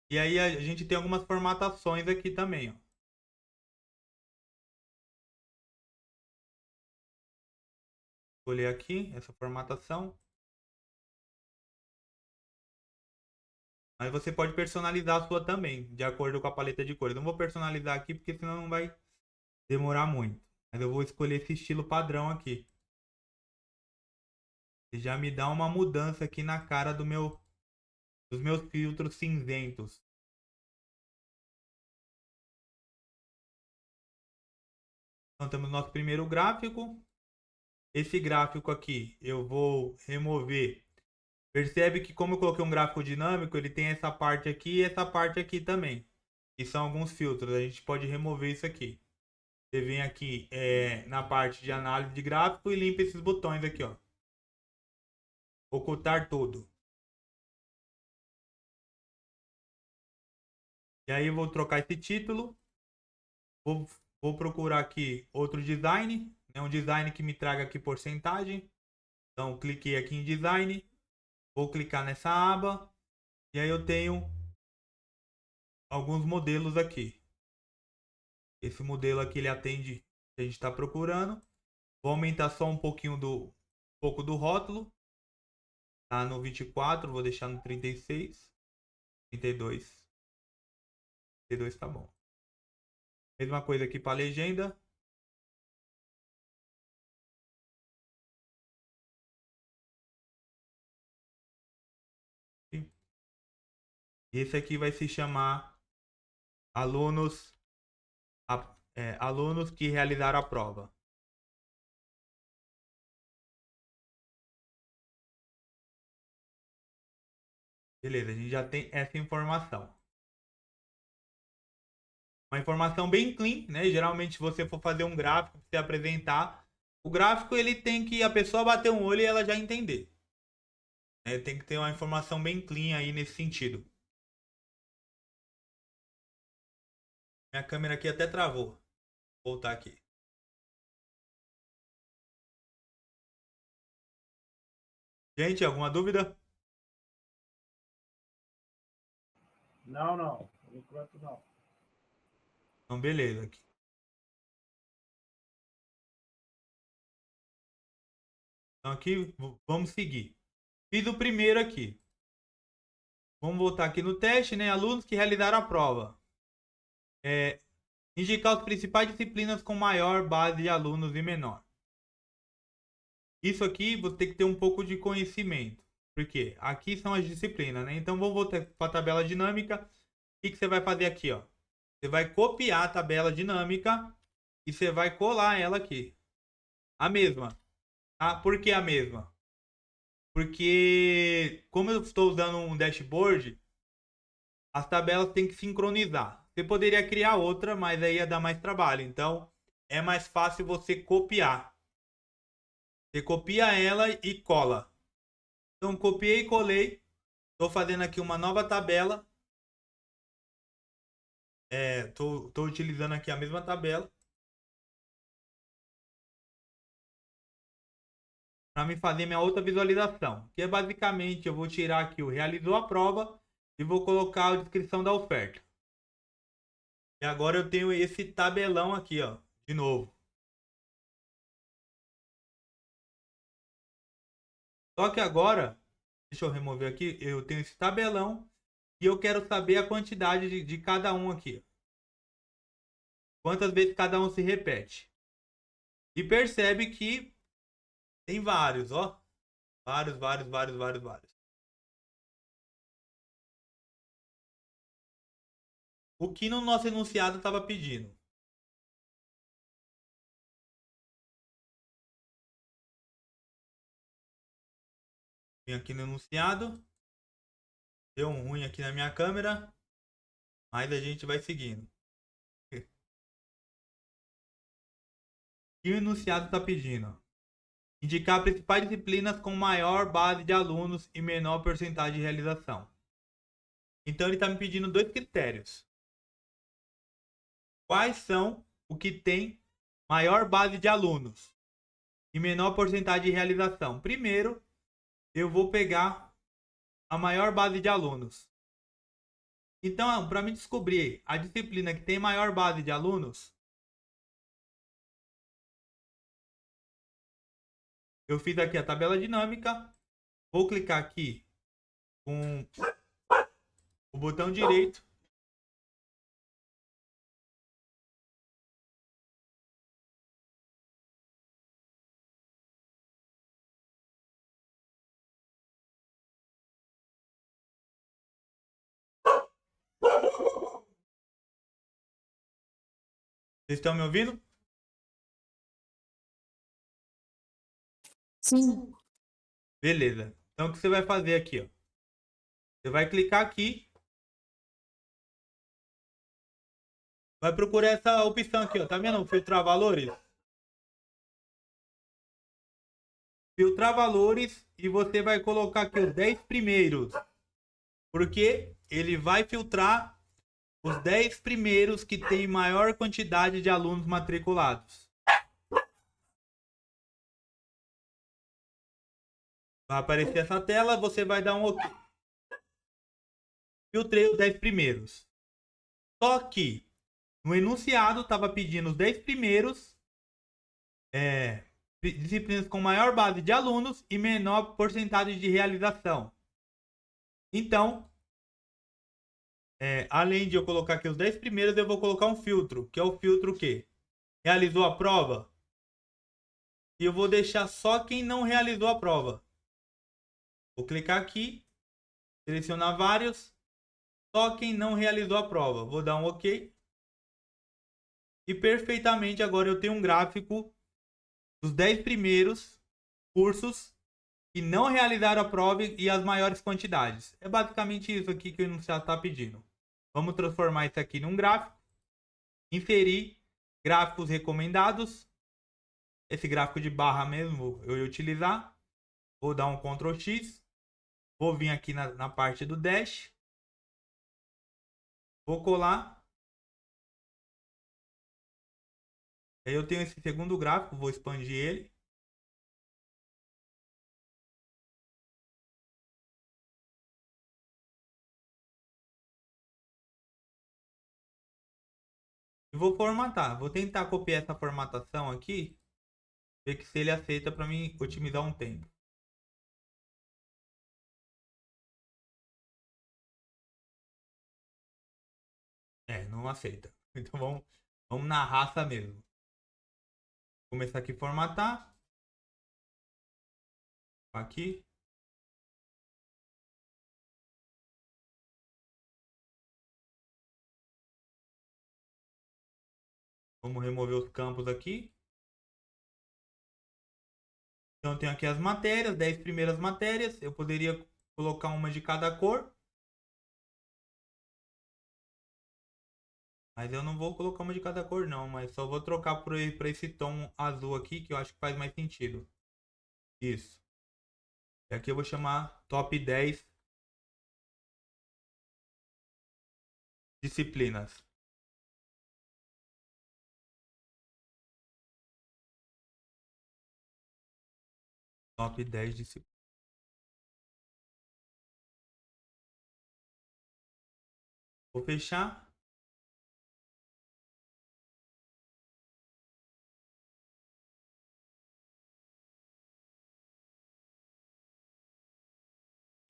E aí a gente tem algumas formatações aqui também, ó. Escolher aqui essa formatação. Mas você pode personalizar a sua também, de acordo com a paleta de cores. Não vou personalizar aqui porque senão não vai demorar muito. Mas eu vou escolher esse estilo padrão aqui. E já me dá uma mudança aqui na cara dos meus filtros cinzentos. Então temos nosso primeiro gráfico. Esse gráfico aqui eu vou remover. Percebe que como eu coloquei um gráfico dinâmico, ele tem essa parte aqui e essa parte aqui também. Que são alguns filtros. A gente pode remover isso aqui. Você vem aqui na parte de análise de gráfico e limpa esses botões aqui, ó. Ocultar tudo. E aí eu vou trocar esse título. Vou procurar aqui outro design. Um design que me traga aqui porcentagem. Então cliquei aqui em design. Vou clicar nessa aba. E aí eu tenho alguns modelos aqui. Esse modelo aqui ele atende o que a gente está procurando. Vou aumentar só um pouquinho do rótulo. Tá no 24, vou deixar no 36. 32. 32 tá bom. Mesma coisa aqui para legenda. Esse aqui vai se chamar alunos que realizaram a prova. Beleza, a gente já tem essa informação. Uma informação bem clean, né? Geralmente, se você for fazer um gráfico, você apresentar, o gráfico ele tem que a pessoa bater um olho e ela já entender. Tem que ter uma informação bem clean aí nesse sentido. Minha câmera aqui até travou. Vou voltar aqui. Gente, alguma dúvida? Não. Por enquanto, não. Então, beleza. Aqui. Então, aqui, vamos seguir. Fiz o primeiro aqui. Vamos voltar aqui no teste, né? Alunos que realizaram a prova. Indicar as principais disciplinas com maior base de alunos e menor. Isso aqui você tem que ter um pouco de conhecimento. Porque aqui são as disciplinas, né? Então, vou voltar para a tabela dinâmica. O que você vai fazer aqui, ó? Você vai copiar a tabela dinâmica e você vai colar ela aqui. A mesma. Ah, por que a mesma? Porque como eu estou usando um dashboard, as tabelas têm que sincronizar. Você poderia criar outra, mas aí ia dar mais trabalho. Então, é mais fácil você copiar. Você copia ela e cola. Então, copiei e colei. Estou fazendo aqui uma nova tabela. Tô utilizando aqui a mesma tabela. Para me fazer minha outra visualização. Que é basicamente, eu vou tirar aqui o realizou a prova e vou colocar a descrição da oferta. E agora eu tenho esse tabelão aqui, ó, de novo. Só que agora, deixa eu remover aqui, eu tenho esse tabelão e eu quero saber a quantidade de cada um aqui. Quantas vezes cada um se repete. E percebe que tem vários, ó. Vários. O que no nosso enunciado estava pedindo. Vem aqui no enunciado. Deu um ruim aqui na minha câmera. Mas a gente vai seguindo. que o enunciado está pedindo? Indicar principais disciplinas com maior base de alunos e menor porcentagem de realização. Então ele está me pedindo 2 critérios. Quais são o que tem maior base de alunos e menor porcentagem de realização? Primeiro, eu vou pegar a maior base de alunos. Então, para me descobrir a disciplina que tem maior base de alunos, eu fiz aqui a tabela dinâmica, vou clicar aqui com o botão direito. Vocês estão me ouvindo? Sim. Beleza. Então o que você vai fazer aqui, ó? Você vai clicar aqui. Vai procurar essa opção aqui, ó. Tá vendo? Filtrar valores. Filtrar valores e você vai colocar aqui os 10 primeiros. Porque ele vai filtrar os 10 primeiros que tem maior quantidade de alunos matriculados. Vai aparecer essa tela, você vai dar um OK. Filtrei os 10 primeiros. Só que no enunciado estava pedindo os 10 primeiros disciplinas com maior base de alunos e menor porcentagem de realização. Então, além de eu colocar aqui os 10 primeiros, eu vou colocar um filtro, que é o filtro que realizou a prova. E eu vou deixar só quem não realizou a prova. Vou clicar aqui, selecionar vários, só quem não realizou a prova. Vou dar um OK. E perfeitamente agora eu tenho um gráfico dos 10 primeiros cursos que não realizaram a prova e as maiores quantidades. É basicamente isso aqui que o enunciado está pedindo. Vamos transformar isso aqui num gráfico. Inserir gráficos recomendados. Esse gráfico de barra mesmo eu ia utilizar. Vou dar um Ctrl X. Vou vir aqui na parte do dash. Vou colar. Aí eu tenho esse segundo gráfico. Vou expandir ele. E vou formatar. Vou tentar copiar essa formatação aqui. Ver que se ele aceita para mim otimizar um tempo. Não aceita. Então vamos na raça mesmo. Vou começar aqui a formatar. Aqui. Vamos remover os campos aqui. Então eu tenho aqui as matérias, 10 primeiras matérias. Eu poderia colocar uma de cada cor. Mas eu não vou colocar uma de cada cor não, mas só vou trocar para esse tom azul aqui, que eu acho que faz mais sentido. Isso. E aqui eu vou chamar top 10 disciplinas. Top 10 disciplinas. Vou fechar.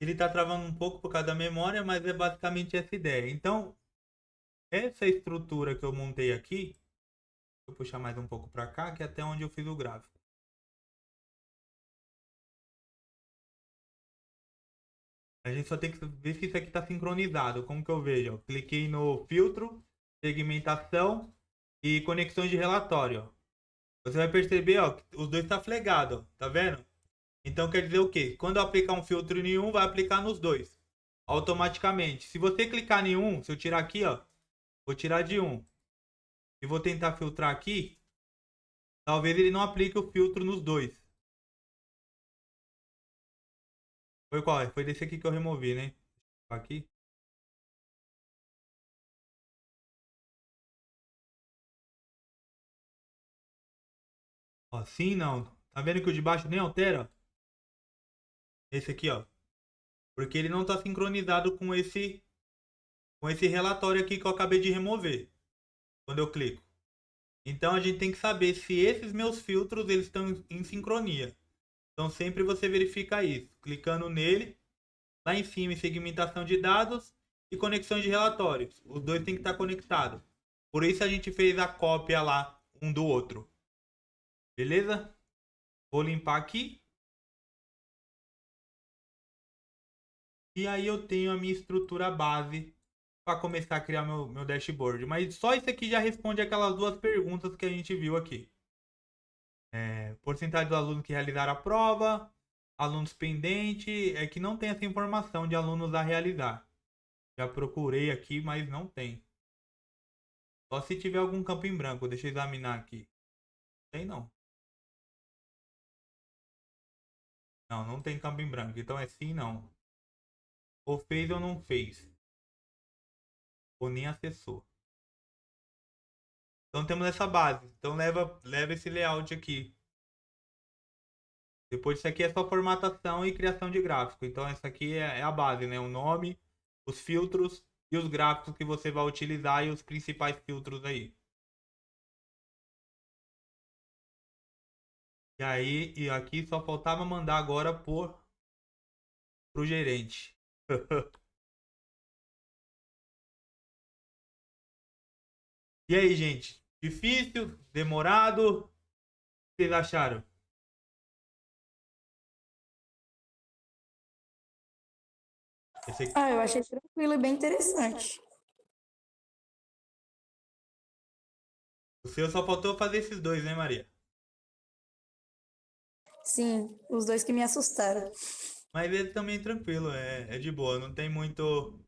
Ele está travando um pouco por causa da memória, mas é basicamente essa ideia. Então, essa estrutura que eu montei aqui, vou puxar mais um pouco para cá, que é até onde eu fiz o gráfico. A gente só tem que ver se isso aqui está sincronizado. Como que eu vejo? Eu cliquei no filtro, segmentação e conexões de relatório. Você vai perceber, ó, que os dois estão flegados, tá vendo? Então quer dizer o quê? Quando eu aplicar um filtro em um, vai aplicar nos dois. Automaticamente. Se você clicar em um, se eu tirar aqui, ó. Vou tirar de um. E vou tentar filtrar aqui. talvez ele não aplique o filtro nos dois. Foi qual? Foi desse aqui que eu removi, né? Aqui. Ó, sim, não. Tá vendo que o de baixo nem altera? Esse aqui, ó. Porque ele não tá sincronizado com esse relatório aqui que eu acabei de remover. Quando eu clico. Então a gente tem que saber se esses meus filtros eles estão em sincronia. Então sempre você verifica isso. Clicando nele. Lá em cima em segmentação de dados e conexão de relatórios. Os dois têm que estar conectados. Por isso a gente fez a cópia lá um do outro. Beleza? Vou limpar aqui. E aí eu tenho a minha estrutura base para começar a criar meu dashboard. Mas só isso aqui já responde aquelas duas perguntas que a gente viu aqui. Porcentagem dos alunos que realizaram a prova, alunos pendentes, é que não tem essa informação de alunos a realizar. Já procurei aqui, mas não tem. Só se tiver algum campo em branco. Deixa eu examinar aqui. Tem não. Não, não tem campo em branco. Então é sim, não. Ou fez ou não fez. Ou nem acessou. Então temos essa base. Então leva esse layout aqui. Depois disso aqui é só formatação e criação de gráfico. Então essa aqui é a base, né? O nome, os filtros e os gráficos que você vai utilizar e os principais filtros aí. E aí, e aqui só faltava mandar agora pro gerente. E aí, gente? Difícil? Demorado? O que vocês acharam? Esse aqui. Eu achei tranquilo e bem interessante. O seu só faltou fazer esses dois, né, Maria? Sim, os dois que me assustaram. Mas ele também é tranquilo, é de boa, não tem muito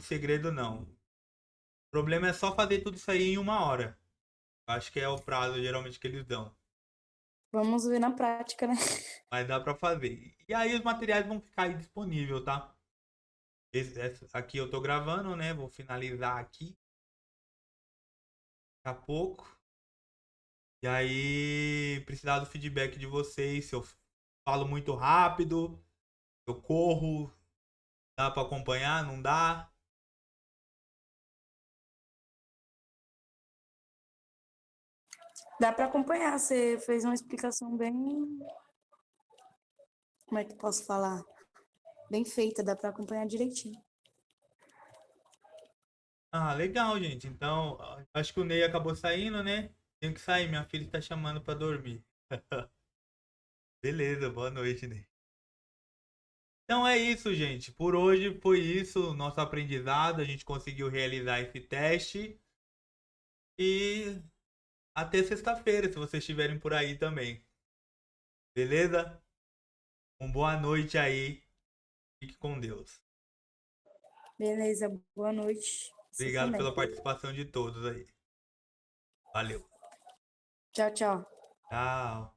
segredo não. O problema é só fazer tudo isso aí em 1 hora. Acho que é o prazo geralmente que eles dão. Vamos ver na prática, né? Mas dá pra fazer. E aí os materiais vão ficar aí disponível, tá? Esse aqui eu tô gravando, né? Vou finalizar aqui. Daqui a pouco. E aí, precisar do feedback de vocês. Se eu falo muito rápido, se eu corro, dá pra acompanhar, não dá? Dá para acompanhar. Você fez uma explicação bem. Como é que eu posso falar? Bem feita, dá para acompanhar direitinho. Ah, legal, gente. Então, acho que o Ney acabou saindo, né? Tenho que sair, minha filha tá chamando pra dormir. Beleza, boa noite, Ney. Então é isso, gente. Por hoje foi isso, nosso aprendizado. A gente conseguiu realizar esse teste. E até sexta-feira, se vocês estiverem por aí também. Beleza? Boa noite aí. Fique com Deus. Beleza, boa noite. Você Obrigado também. pela participação de todos aí. Valeu. Tchau, tchau. Tchau.